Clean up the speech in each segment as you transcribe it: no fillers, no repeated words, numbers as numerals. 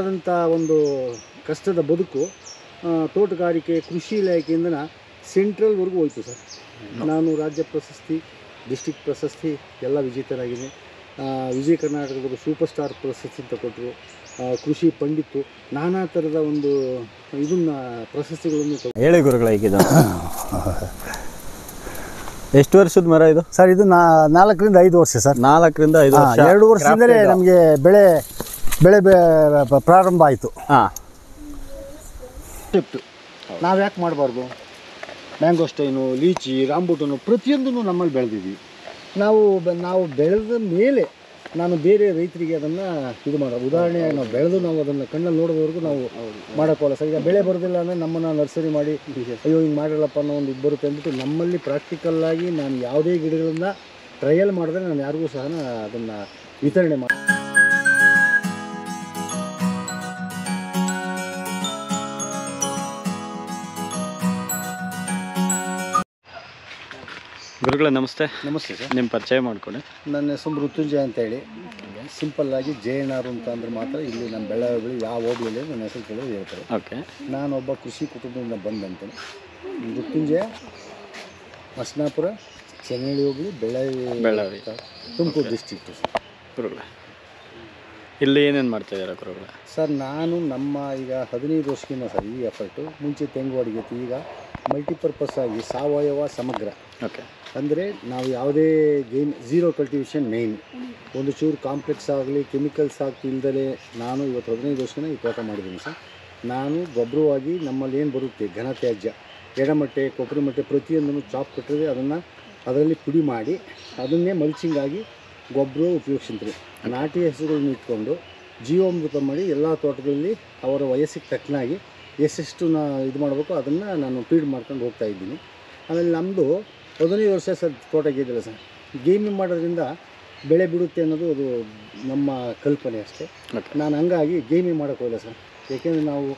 ಆದಂಥ ಒಂದು ಕಷ್ಟದ ಬದುಕು ತೋಟಗಾರಿಕೆ ಕೃಷಿ ಇಲಾಖೆಯಿಂದ ಸೆಂಟ್ರಲ್ವರೆಗೂ ಹೋಯಿತು ಸರ್. ನಾನು ರಾಜ್ಯ ಪ್ರಶಸ್ತಿ, ಡಿಸ್ಟಿಕ್ ಪ್ರಶಸ್ತಿ ಎಲ್ಲ ವಿಜೇತರಾಗಿದ್ದೀನಿ. ವಿಜಯ ಕರ್ನಾಟಕದ ಸೂಪರ್ ಸ್ಟಾರ್ ಪ್ರಶಸ್ತಿ ಅಂತ ಕೊಟ್ಟರು. ಕೃಷಿ ಪಂಡಿತು ನಾನಾ ಥರದ ಒಂದು ಇದನ್ನು ಪ್ರಶಸ್ತಿಗಳನ್ನು ಹೇಳಿ ಗುರುಗಳ. ಈಗ ಎಷ್ಟು ವರ್ಷದ ಮರ ಇದು ಸರ್? ಇದು 4 ರಿಂದ 5 ವರ್ಷ ಸರ್. 4 ರಿಂದ 5 ವರ್ಷ. 2 ವರ್ಷದಿಂದಲೇ ನಮಗೆ ಬೆಳೆ ಪ್ರಾರಂಭ ಆಯಿತು. ಹಾಂ, ನಾವು ಯಾಕೆ ಮಾಡಬಾರ್ದು? ಮ್ಯಾಂಗೋಸ್ಟೈನು, ಲೀಚಿ, ರಾಂಬೂಟನು ಪ್ರತಿಯೊಂದನ್ನು ನಮ್ಮಲ್ಲಿ ಬೆಳೆದಿದ್ವಿ. ನಾವು ಬೆಳೆದ ಮೇಲೆ ನಾನು ಬೇರೆ ರೈತರಿಗೆ ಅದನ್ನು ಇದು ಮಾಡೋದು. ಉದಾಹರಣೆ, ನಾವು ಬೆಳೆದು ನಾವು ಅದನ್ನು ಕಣ್ಣಲ್ಲಿ ನೋಡೋದವರೆಗೂ ನಾವು ಮಾಡೋಕ್ಕೋಲ್ಲ ಸರ್. ಈಗ ಬೆಳೆ ಬರೋದಿಲ್ಲ ಅಂದರೆ ನಮ್ಮನ್ನು ನರ್ಸರಿ ಮಾಡಿ ಅಯ್ಯೋ ಹಿಂಗೆ ಮಾಡಿರಲ್ಲಪ್ಪ ಅನ್ನೋ ಒಂದು ಇದು ಬರುತ್ತೆ ಅಂದ್ಬಿಟ್ಟು ನಮ್ಮಲ್ಲಿ ಪ್ರಾಕ್ಟಿಕಲ್ಲಾಗಿ ನಾನು ಯಾವುದೇ ಗಿಡಗಳನ್ನು ಟ್ರಯಲ್ ಮಾಡಿದ್ರೆ ನಾನು ಯಾರಿಗೂ ಸಹ ಅದನ್ನು ವಿತರಣೆ ಮಾಡಿ. ಗುರುಗಳ ನಮಸ್ತೆ. ನಮಸ್ತೆ ಸರ್. ನಿಮ್ಮ ಪರಿಚಯ ಮಾಡಿಕೊಡಿ. ನನ್ನ ಹೆಸರು ಮೃತ್ಯುಂಜಯ ಅಂತೇಳಿ. ಸಿಂಪಲ್ಲಾಗಿ ಜಯನಾರು ಅಂತ ಅಂದ್ರೆ ಮಾತ್ರ ಇಲ್ಲಿ ನಮ್ಮ ಬೆಳವಳಿ ಯಾವ ಹೋಗ್ಲಿಲ್ಲ ನನ್ನ ಹೆಸರು ಕೇಳೋದು ಹೇಳ್ತಾರೆ. ಓಕೆ. ನಾನೊಬ್ಬ ಕೃಷಿ ಕುಟುಂಬದಿಂದ ಬಂದಂತೇನೆ. ಮೃತ್ಯುಂಜಯ, ಮಸ್ನಾಪುರ, ಚೆನ್ನಳ್ಳಿ ಹೋಗ್ಲಿ, ಬೆಳ್ಳಾವಿ, ತುಮಕೂರು ಡಿಸ್ಟ್ರಿಕ್ಟ್ ಸರ್. ಗುರುಗಳ ಇಲ್ಲಿ ಏನೇನು ಮಾಡ್ತಾಯಿದ್ದೀರಾ ಗುರುಗಳ? ಸರ್, ನಾನು ಈಗ 15 ವರ್ಷಕ್ಕಿಂತ ಸರ್ ಈ ಎಫರ್ಟು. ಮುಂಚೆ ತೆಂಗು ಅಡಿಗೆತಿ, ಈಗ ಮಲ್ಟಿಪರ್ಪಸ್ ಆಗಿ ಸಾವಯವ ಸಮಗ್ರ. ಓಕೆ. ಅಂದರೆ ನಾವು ಯಾವುದೇ ಝೀರೋ ಕಲ್ಟಿವೇಷನ್ ಮೇಯ್ನ್. ಒಂದು ಚೂರು ಕಾಂಪ್ಲೆಕ್ಸ್ ಆಗಲಿ ಕೆಮಿಕಲ್ಸ್ ಇಲ್ದಲೇ ನಾನು ಇವತ್ತು 15 ವರ್ಷದಿಂದ ಈ ತೋಟ ಮಾಡಿದ್ದೀನಿ ಸರ್. ನಾನು ಗೊಬ್ಬರವಾಗಿ ನಮ್ಮಲ್ಲಿ ಏನು ಬರುತ್ತೆ ಘನ ತ್ಯಾಜ್ಯ, ಎಡಮಟ್ಟೆ, ಕೊಬ್ಬರಿ ಮಟ್ಟೆ ಪ್ರತಿಯೊಂದನ್ನು ಚಾಪ್ ಕಟ್ಟಿದ್ರೆ ಅದರಲ್ಲಿ ಪುಡಿ ಮಾಡಿ ಅದನ್ನೇ ಮಲ್ಚಿಂಗ್ ಆಗಿ ಗೊಬ್ಬರ ಉಪಯೋಗಿಸ್ತೀನಿ. ನಾಟಿ ಹಸುಗಳನ್ನ ಇಟ್ಕೊಂಡು ಜೀವಾಮೃತ ಮಾಡಿ ಎಲ್ಲ ತೋಟಗಳಲ್ಲಿ ಅವರ ವಯಸ್ಸಿಗೆ ತಕ್ಕನಾಗಿ ಎಷ್ಟೆಷ್ಟು ಇದು ಮಾಡಬೇಕು ಅದನ್ನು ನಾನು ಫೀಡ್ ಮಾಡ್ಕೊಂಡು ಹೋಗ್ತಾ ಇದ್ದೀನಿ. ಆಮೇಲೆ ನಮ್ಮದು 15 ವರ್ಷ ಸರ್ ತೋಟಕ್ಕೆ ಇದ್ದಿಲ್ಲ ಸರ್. ಗೇಮಿಂಗ್ ಮಾಡೋದ್ರಿಂದ ಬೆಳೆ ಬಿಡುತ್ತೆ ಅನ್ನೋದು ಅದು ನಮ್ಮ ಕಲ್ಪನೆ ಅಷ್ಟೇ. ನಾನು ಹಂಗಾಗಿ ಗೇಮಿಂಗ್ ಮಾಡೋಕ್ಕೆ ಹೋಗಿಲ್ಲ ಸರ್. ಏಕೆಂದರೆ ನಾವು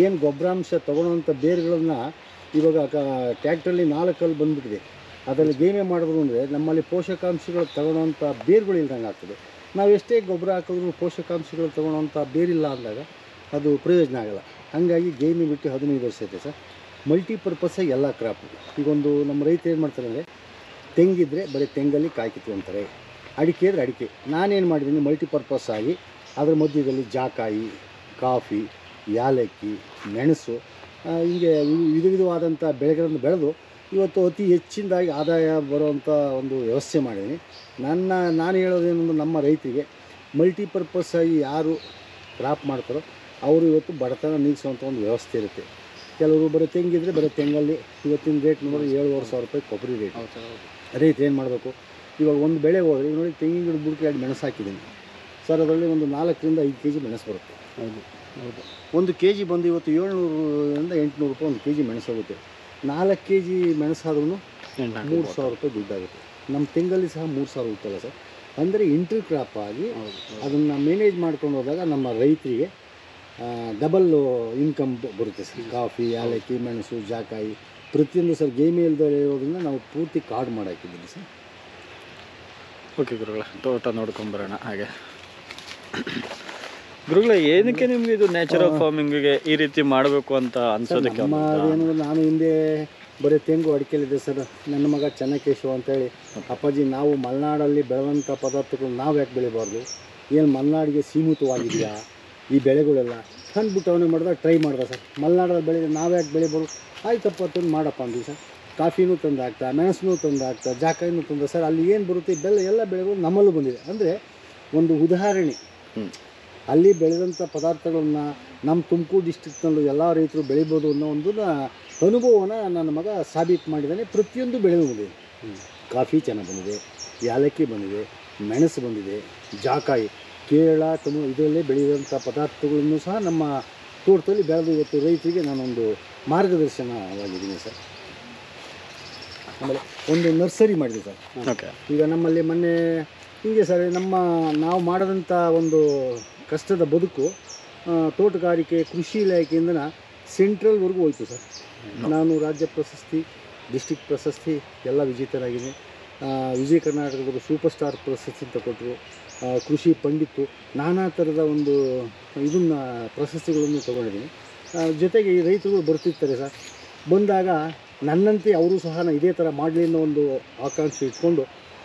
ಏನು ಗೊಬ್ಬರಾಂಶ ತೊಗೊಳೋಂಥ ಬೇರುಗಳನ್ನ ಇವಾಗ ಟ್ಯಾಕ್ಟ್ರಲ್ಲಿ 4 ಕಲ್ಲು ಬಂದುಬಿಟ್ಟಿದೆ. ಅದರಲ್ಲಿ ಗೇಮೆ ಮಾಡಿದ್ರು ಅಂದರೆ ನಮ್ಮಲ್ಲಿ ಪೋಷಕಾಂಶಗಳು ತಗೊಳ್ಳೋಂಥ ಬೇರುಗಳು ಇಲ್ದಂಗೆ ಆಗ್ತದೆ. ನಾವು ಎಷ್ಟೇ ಗೊಬ್ಬರ ಹಾಕಿದ್ರು ಪೋಷಕಾಂಶಗಳು ತೊಗೊಳ್ಳೋಂಥ ಬೇರಿಲ್ಲ ಅಂದಾಗ ಅದು ಪ್ರಯೋಜನ ಆಗೋಲ್ಲ. ಹಾಗಾಗಿ ಗೇಮಿ ಬಿಟ್ಟು 15 ವರ್ಷ ಐತೆ ಸರ್. ಮಲ್ಟಿಪರ್ಪಸ್ಸಾಗಿ ಎಲ್ಲ ಕ್ರಾಪು. ಈಗೊಂದು ನಮ್ಮ ರೈತ ಏನು ಮಾಡ್ತಾರೆ ಅಂದರೆ, ತೆಂಗಿದ್ರೆ ಬರೀ ತೆಂಗಲ್ಲಿ ಕಾಯಿ ಕಿತ್ಕೊಂತಾರೆ, ಅಡಿಕೆ ಇದ್ರೆ ಅಡಿಕೆ. ನಾನೇನು ಮಾಡಿದ್ದೀನಿ ಮಲ್ಟಿಪರ್ಪಸ್ ಆಗಿ ಅದರ ಮಧ್ಯದಲ್ಲಿ ಜಾಕಾಯಿ, ಕಾಫಿ, ಯಾಲಕ್ಕಿ, ಮೆಣಸು, ಹೀಗೆ ವಿಧವಾದಂಥ ಬೆಳೆಗಳನ್ನು ಬೆಳೆದು ಇವತ್ತು ಅತಿ ಹೆಚ್ಚಿನದಾಗಿ ಆದಾಯ ಬರುವಂಥ ಒಂದು ವ್ಯವಸ್ಥೆ ಮಾಡಿದ್ದೀನಿ. ನಾನು ಹೇಳೋದೇನಂದ್ರೆ, ನಮ್ಮ ರೈತರಿಗೆ ಮಲ್ಟಿಪರ್ಪಸ್ಸಾಗಿ ಯಾರು ಕ್ರಾಪ್ ಮಾಡ್ತಾರೋ ಅವರು ಇವತ್ತು ಬಡತನ ನೀಗಿಸುವಂಥ ಒಂದು ವ್ಯವಸ್ಥೆ ಇರುತ್ತೆ. ಕೆಲವರು ಬರೀ ತೆಂಗಿದ್ರೆ ಬರೀ ತೆಂಗಲ್ಲಿ ಇವತ್ತಿನ ರೇಟ್ ನೋಡಿ 7,500 ರೂಪಾಯಿ ಕೊಬ್ಬರಿ ರೇಟ್. ರೈತ ಏನು ಮಾಡಬೇಕು? ಇವಾಗ ಒಂದು ಬೆಳೆ ಹೋದರೆ ಈಗ ನೋಡಿ, ತೆಂಗಿನ ಗಿಡ ಬುಡಕ್ಕೆ 2 ಮೆಣಸು ಹಾಕಿದ್ದೀನಿ ಸರ್. ಅದರಲ್ಲಿ ಒಂದು 4 ರಿಂದ 5 kg ಮೆಣಸು ಬರುತ್ತೆ. ಹೌದು. 1 kg ಬಂದು ಇವತ್ತು 700 ರಿಂದ 800 ರೂಪಾಯಿ 1 kg ಮೆಣಸು ಹೋಗುತ್ತೆ. 4 kg ಮೆಣಸಾದ್ರೂ 3,000 ರೂಪಾಯಿ ದುಡ್ಡಾಗುತ್ತೆ. ನಮ್ಮ ತೆಂಗಲ್ಲಿ ಸಹ 3,000 ಹೋಗ್ತಲ್ಲ ಸರ್. ಅಂದರೆ ಇಂಟರ್ ಕ್ರಾಪ್ ಆಗಿ ಅದನ್ನು ಮ್ಯಾನೇಜ್ ಮಾಡ್ಕೊಂಡು ಹೋದಾಗ ನಮ್ಮ ರೈತರಿಗೆ ಡಬಲ್ ಇನ್ಕಮ್ ಬರುತ್ತೆ ಸರ್. ಕಾಫಿ, ಯಾಲಕ್ಕಿ, ಮೆಣಸು, ಜಾಕಾಯಿ ಪ್ರತಿಯೊಂದು ಸರ್ ಗೇಮಿ ಇಲ್ಲದೆ ಇರೋದ್ರಿಂದ ನಾವು ಪೂರ್ತಿ ಕಾರ್ಡ್ ಮಾಡಾಕಿದ್ದೀವಿ ಸರ್. ಓಕೆ ಗುರುಗಳ, ತೋಟ ನೋಡ್ಕೊಂಬರೋಣ. ಹಾಗೆ ಗುರುಗಳ, ಏನಕ್ಕೆ ನಿಮಗೆ ಇದು ನ್ಯಾಚುರಲ್ ಫಾರ್ಮಿಂಗಿಗೆ ಈ ರೀತಿ ಮಾಡಬೇಕು ಅಂತ ಅನ್ಸೋದಕ್ಕೆ? ಏನು, ನಾನು ಹಿಂದೆ ಬರೀ ತೆಂಗು ಅಡಿಕೆಲಿದೆ ಸರ್. ನನ್ನ ಮಗ ಚೆನ್ನಕೇಶವ ಅಂತೇಳಿ, ಅಪ್ಪಾಜಿ ನಾವು ಮಲೆನಾಡಲ್ಲಿ ಬೆಳೆದಂಥ ಪದಾರ್ಥಗಳು ನಾವು ಯಾಕೆ ಬೆಳಿಬಾರ್ದು? ಏನು ಮಲೆನಾಡಿಗೆ ಸೀಮಿತವಾಗಿದೆಯಾ ಈ ಬೆಳೆಗಳೆಲ್ಲ ಅಂದ್ಬಿಟ್ಟು ಅವನೇ ಮಾಡಿದಾಗ ಟ್ರೈ ಮಾಡ್ದೆ ಸರ್. ಮಲೆನಾಡಲ್ಲಿ ಬೆಳೆ ನಾವು ಯಾಕೆ ಬೆಳಿಬಾರ್ದು? ಆಯ್ತಪ್ಪ ತಂದು ಮಾಡಪ್ಪ ಅಂದ್ವಿ ಸರ್. ಕಾಫಿನೂ ತಂದು ಹಾಕ್ತಾ, ಮೆಣಸನ್ನೂ ತಂದು ಹಾಕ್ತಾ, ಜಾಕಾಯಿನೂ ತಂದು ಸರ್. ಅಲ್ಲಿ ಏನು ಬರುತ್ತೆ ಎಲ್ಲ ಬೆಳೆಗಳು ನಮ್ಮಲ್ಲೂ ಬಂದಿದೆ. ಅಂದರೆ ಒಂದು ಉದಾಹರಣೆ, ಅಲ್ಲಿ ಬೆಳೆದಂಥ ಪದಾರ್ಥಗಳನ್ನ ನಮ್ಮ ತುಮಕೂರು ಡಿಸ್ಟ್ರಿಕ್ನಲ್ಲೂ ಎಲ್ಲ ರೈತರು ಬೆಳಿಬೋದು ಅನ್ನೋ ಒಂದು ಅನುಭವನ ನನ್ನ ಮಗ ಸಾಬೀತು ಮಾಡಿದ್ದಾನೆ. ಪ್ರತಿಯೊಂದು ಬೆಳೆಯೂ ಬಂದಿದೆ. ಕಾಫಿ ಚೆನ್ನಾಗಿ ಬಂದಿದೆ, ಯಾಲಕ್ಕಿ ಬಂದಿದೆ, ಮೆಣಸು ಬಂದಿದೆ, ಜಾಕಾಯಿ, ಕೇರಳ, ತಮಿಳು ಇದರಲ್ಲೇ ಬೆಳೆಯುವಂಥ ಪದಾರ್ಥಗಳನ್ನು ಸಹ ನಮ್ಮ ತೋಟದಲ್ಲಿ ಬೆಳೆದು ಇವತ್ತು ರೈತರಿಗೆ ನಾನೊಂದು ಮಾರ್ಗದರ್ಶನವಾಗಿದ್ದೀನಿ ಸರ್. ಆಮೇಲೆ ಒಂದು ನರ್ಸರಿ ಮಾಡಿದೆ ಸರ್. ಓಕೆ. ಈಗ ನಮ್ಮಲ್ಲಿ ಮೊನ್ನೆ ಹೀಗೆ ಸರ್, ನಾವು ಮಾಡಿದಂಥ ಒಂದು ಕಷ್ಟದ ಬದುಕು ತೋಟಗಾರಿಕೆ ಕೃಷಿ ಇಲಾಖೆಯಿಂದ ಸೆಂಟ್ರಲ್ವರೆಗೂ ಹೋಯಿತು ಸರ್. ನಾನು ರಾಜ್ಯ ಪ್ರಶಸ್ತಿ, ಡಿಸ್ಟಿಕ್ ಪ್ರಶಸ್ತಿ ಎಲ್ಲ ವಿಜೇತರಾಗಿದ್ದೀನಿ. ವಿಜಯ ಕರ್ನಾಟಕದ ಸೂಪರ್ ಸ್ಟಾರ್ ಪ್ರಶಸ್ತಿ ಅಂತ ಕೊಟ್ಟರು. ಕೃಷಿ ಪಂಡಿತ್ತು, ನಾನಾ ಥರದ ಒಂದು ಇದನ್ನು ಪ್ರಶಸ್ತಿಗಳನ್ನು ತೊಗೊಂಡಿದ್ದೀನಿ. ಜೊತೆಗೆ ಈ ರೈತರು ಬರ್ತಿರ್ತಾರೆ ಸರ್, ಬಂದಾಗ ನನ್ನಂತೆ ಅವರು ಸಹ ಇದೇ ಥರ ಮಾಡಲಿ ಅನ್ನೋ ಒಂದು ಆಕಾಂಕ್ಷೆ ಇಟ್ಕೊಂಡು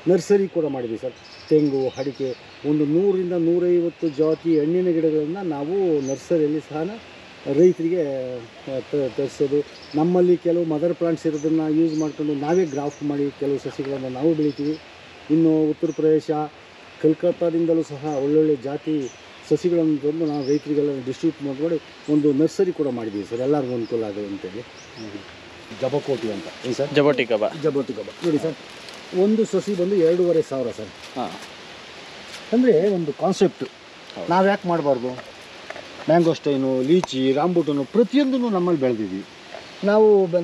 ನರ್ಸರಿ ಕೂಡ ಮಾಡಿದ್ದೀವಿ ಸರ್. ತೆಂಗು, ಅಡಿಕೆ, ಒಂದು 100ರಿಂದ 150 ಜಾತಿ ಹಣ್ಣಿನ ಗಿಡಗಳನ್ನು ನಾವು ನರ್ಸರಿಯಲ್ಲಿ ಸಹ ರೈತರಿಗೆ ತರಿಸೋದು. ನಮ್ಮಲ್ಲಿ ಕೆಲವು ಮದರ್ ಪ್ಲಾಂಟ್ಸ್ ಇರೋದನ್ನು ಯೂಸ್ ಮಾಡ್ಕೊಂಡು ನಾವೇ ಗ್ರಾಫ್ಟ್ ಮಾಡಿ ಕೆಲವು ಸಸಿಗಳನ್ನು ನಾವು ಬೆಳಿತೀವಿ. ಇನ್ನು ಉತ್ತರ ಪ್ರದೇಶ, ಕಲ್ಕತ್ತಾದಿಂದಲೂ ಸಹ ಒಳ್ಳೊಳ್ಳೆ ಜಾತಿ ಸಸಿಗಳನ್ನು ತಂದು ನಾವು ರೈತರಿಗೆಲ್ಲ ಡಿಸ್ಟ್ರಿಬ್ಯೂಟ್ ಮಾಡಿ ಒಂದು ನರ್ಸರಿ ಕೂಡ ಮಾಡಿದ್ದೀವಿ ಸರ್, ಎಲ್ಲರಿಗೂ ಅನುಕೂಲ ಆಗುತ್ತೆ ಅಂತೇಳಿ. ಜಬಕೋಟಿ ಅಂತ ಸರ್, ಜಬೋಟಿ ಕಬ ನೋಡಿ ಸರ್, ಒಂದು ಸಸಿ ಬಂದು 2,500 ಸರ್. ಅಂದರೆ ಒಂದು ಕಾನ್ಸೆಪ್ಟು ನಾವು ಯಾಕೆ ಮಾಡಬಾರ್ದು. ಮ್ಯಾಂಗೋಸ್ಟೈನು, ಲೀಚಿ, ರಾಂಬೂಟನು ಪ್ರತಿಯೊಂದನ್ನು ನಮ್ಮಲ್ಲಿ ಬೆಳೆದಿದ್ದೀವಿ.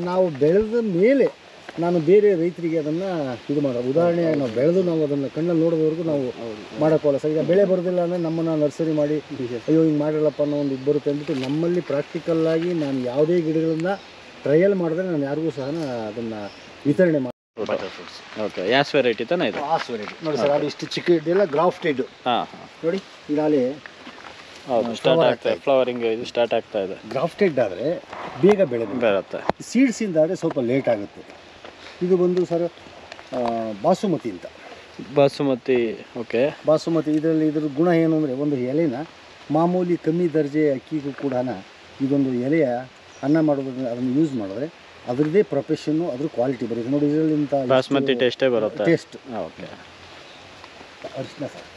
ನಾವು ಬೆಳೆದ ಮೇಲೆ ನಾನು ಬೇರೆ ರೈತರಿಗೆ ಅದನ್ನು ಇದು ಮಾಡೋ ಉದಾಹರಣೆ, ನಾವು ಬೆಳೆದು ನಾವು ಅದನ್ನು ಕಣ್ಣಲ್ಲಿ ನೋಡೋವರೆಗೂ ನಾವು ಮಾಡೋಕ್ಕೋಲ್ಲ ಸರ್. ಈಗ ಬೆಳೆ ಬರೋದಿಲ್ಲ ಅಂದರೆ ನಮ್ಮನ್ನು ನರ್ಸರಿ ಮಾಡಿ ಅಯ್ಯೋ ಹಿಂಗೆ ಮಾಡಿರಲ್ಲಪ್ಪ ಅನ್ನೋ ಒಂದು ಇದು ಬರುತ್ತೆ ಅಂದ್ಬಿಟ್ಟು ನಮ್ಮಲ್ಲಿ ಪ್ರಾಕ್ಟಿಕಲ್ಲಾಗಿ ನಾನು ಯಾವುದೇ ಗಿಡಗಳನ್ನು ಟ್ರಯಲ್ ಮಾಡಿದ್ರೆ ನಾನು ಯಾರಿಗೂ ಸಹ ಅದನ್ನು ವಿತರಣೆ ಮಾಡಿ. ಓಕೆ, ಯಾಸ್ ವೆರೈಟಿ ತಾನೇ ಇದು? ಆಸ್ ವೆರೈಟಿ ನೋಡಿ ಸರ್, ಅದು ಇಷ್ಟು ಚಿಕ್ಕ ಇದೆಲ್ಲ ಗ್ರಾಫ್ಟೆಡ್. ನೋಡಿ ಇದಾಗಲೇ ಸ್ಟಾರ್ಟ್ ಆಗ್ತಾ ಇದೆ, ಫ್ಲವರಿಂಗ್ ಇದು ಸ್ಟಾರ್ಟ್ ಆಗ್ತಾ ಇದೆ. ಗ್ರಾಫ್ಟೆಡ್ ಆದರೆ ಬೇಗ ಬರುತ್ತೆ, ಸೀಡ್ಸಿಂದ ಆದರೆ ಸ್ವಲ್ಪ ಲೇಟ್ ಆಗುತ್ತೆ. ಇದು ಬಂದು ಸರ್ ಬಾಸುಮತಿ ಅಂತ. ಬಾಸುಮತಿ, ಓಕೆ. ಬಾಸುಮತಿ ಇದರಲ್ಲಿ ಇದ್ರ ಗುಣ ಏನು ಅಂದರೆ, ಒಂದು ಎಲೆನ ಮಾಮೂಲಿ ಕಮ್ಮಿ ದರ್ಜೆ ಅಕ್ಕಿಗೂ ಕೂಡ ಇದೊಂದು ಎಲೆಯ ಅನ್ನ ಮಾಡೋದನ್ನ ಅದನ್ನು ಯೂಸ್ ಮಾಡಿದ್ರೆ ಅದರದ್ದೇ ಪ್ರೊಫೆಷನ್ನು, ಅದ್ರ ಕ್ವಾಲಿಟಿ ಬರುತ್ತೆ ನೋಡಿ. ಇದರಲ್ಲಿಂತ ಬಾಸ್ಮತಿ ಟೇಸ್ಟೇ ಬರುತ್ತೆ. Taste okay. ಅರಿಶಿನ ಸರ್,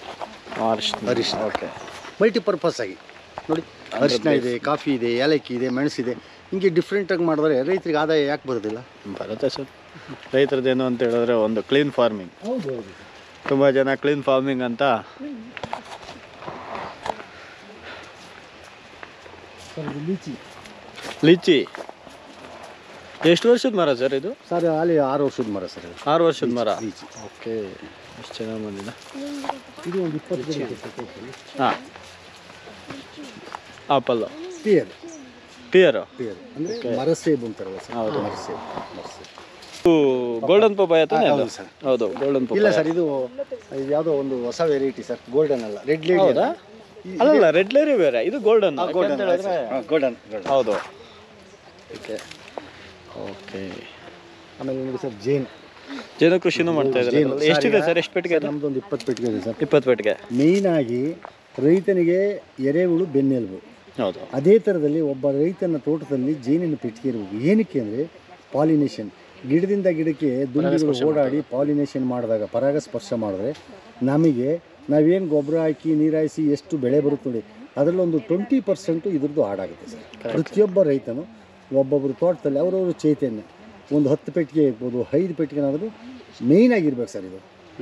ಅರಿಶಿನ ಓಕೆ. ಮಲ್ಟಿಪರ್ಪಸ್ ಆಗಿ ನೋಡಿ, ಅರಿಶಿನ ಇದೆ, ಕಾಫಿ ಇದೆ, ಏಲಕ್ಕಿ ಇದೆ, ಮೆಣಸಿದೆ. ಹಿಂಗೆ ಡಿಫ್ರೆಂಟಾಗಿ ಮಾಡಿದ್ರೆ ರೈತರಿಗೆ ಆದಾಯ ಯಾಕೆ ಬರೋದಿಲ್ಲ? ಬರುತ್ತೆ ಸರ್. ರೈತರದ್ದೇನು ಅಂತ ಹೇಳಿದ್ರೆ ಒಂದು ಕ್ಲೀನ್ ಫಾರ್ಮಿಂಗ್. ಹೌದು, ತುಂಬ ಜನ ಕ್ಲೀನ್ ಫಾರ್ಮಿಂಗ್ ಅಂತ. ಲೀಚಿ ಎಷ್ಟು ವರ್ಷದ ಮರ ಸರ್ ಇದು? ಸರ್ ಅಲ್ಲಿ 6 ವರ್ಷದ ಮರ ಸರ್. 6 ವರ್ಷದ ಮರ. ಲೀಚಿ ಓಕೆ, ಎಷ್ಟು ಚೆನ್ನಾಗಿ ಬಂದಿದೆ. ಇದು ಒಂದು 20 ಹಾಂ, ಆಪಲ್ಲು ಪಿಯರ್ ಅಂದರೆ ಮರಸೇಬು ಅಂತಾರಲ್ಲ ಸರ್. ಹೌದು, ಮರಸೇಬು. ಗೋಲ್ಡನ್ ಪಪಾಯ ತಾನೇ? ಹೌದು ಸರ್. ಹೌದು, ಗೋಲ್ಡನ್ ಪಪಾಯ. ಇಲ್ಲ ಸರ್, ಇದು ಯಾವುದೋ ಒಂದು ಹೊಸ ವೆರೈಟಿ ಸರ್, ಗೋಲ್ಡನ್ ಅಲ್ಲ, ರೆಡ್ ಲೇಡಿ. ಹೌದಾ? ಅಲ್ಲ, ರೆಡ್ ಲೇರಿ ಬೇರೆ, ಇದು ಗೋಲ್ಡನ್. ಗೋಲ್ಡನ್ ಹೌದು. Okay okay. ಆಮೇಲೆ ನೋಡಿ ಸರ್, ಜೇನು ಕೃಷಿನೂ ಮಾಡ್ತಾ ಇದ್ದಾರೆ. ಎಷ್ಟಿದೆ ಸರ್? ಎಷ್ಟು ಪೆಟ್ಟಿಗೆ? ನಮ್ದು ಒಂದು 20 ಪೆಟ್ಟಿಗೆ ಇದೆ ಸರ್. 20 ಪೆಟ್ಟಿಗೆ. ಮೇಯ್ನಾಗಿ ರೈತನಿಗೆ ಎರೆಹುಳು ಬೆನ್ನೆಲುಬು. ಹೌದು. ಅದೇ ಥರದಲ್ಲಿ ಒಬ್ಬ ರೈತನ ತೋಟದಲ್ಲಿ ಜೇನಿನ ಪೆಟ್ಟಿಗೆ ಇರಬೇಕು. ಏನಕ್ಕೆ ಅಂದರೆ ಪಾಲಿನೇಷನ್, ಗಿಡದಿಂದ ಗಿಡಕ್ಕೆ ದುಂಬಿಗಳು ಓಡಾಡಿ ಪಾಲಿನೇಷನ್ ಮಾಡಿದಾಗ, ಪರಾಗಸ್ಪರ್ಶ ಮಾಡಿದ್ರೆ ನಮಗೆ ನಾವೇನು ಗೊಬ್ಬರ ಹಾಕಿ ನೀರಾಯಿಸಿ ಎಷ್ಟು ಬೆಳೆ ಬರುತ್ತೆ ನೋಡಿ, ಅದರಲ್ಲೊಂದು 20% ಇದ್ರದ್ದು ಹಾಡಾಗುತ್ತೆ ಸರ್. ಪ್ರತಿಯೊಬ್ಬ ರೈತನು ಒಬ್ಬೊಬ್ಬರು ತೋಟದಲ್ಲಿ ಅವರವರು ಚೈತನ್ಯ, ಒಂದು 10 ಪೆಟ್ಟಿಗೆ ಇರ್ಬೋದು, 5 ಪೆಟ್ಟಿಗೆನಾದರೂ ಮೇಯ್ನಾಗಿರ್ಬೇಕು ಸರ್. ಇದು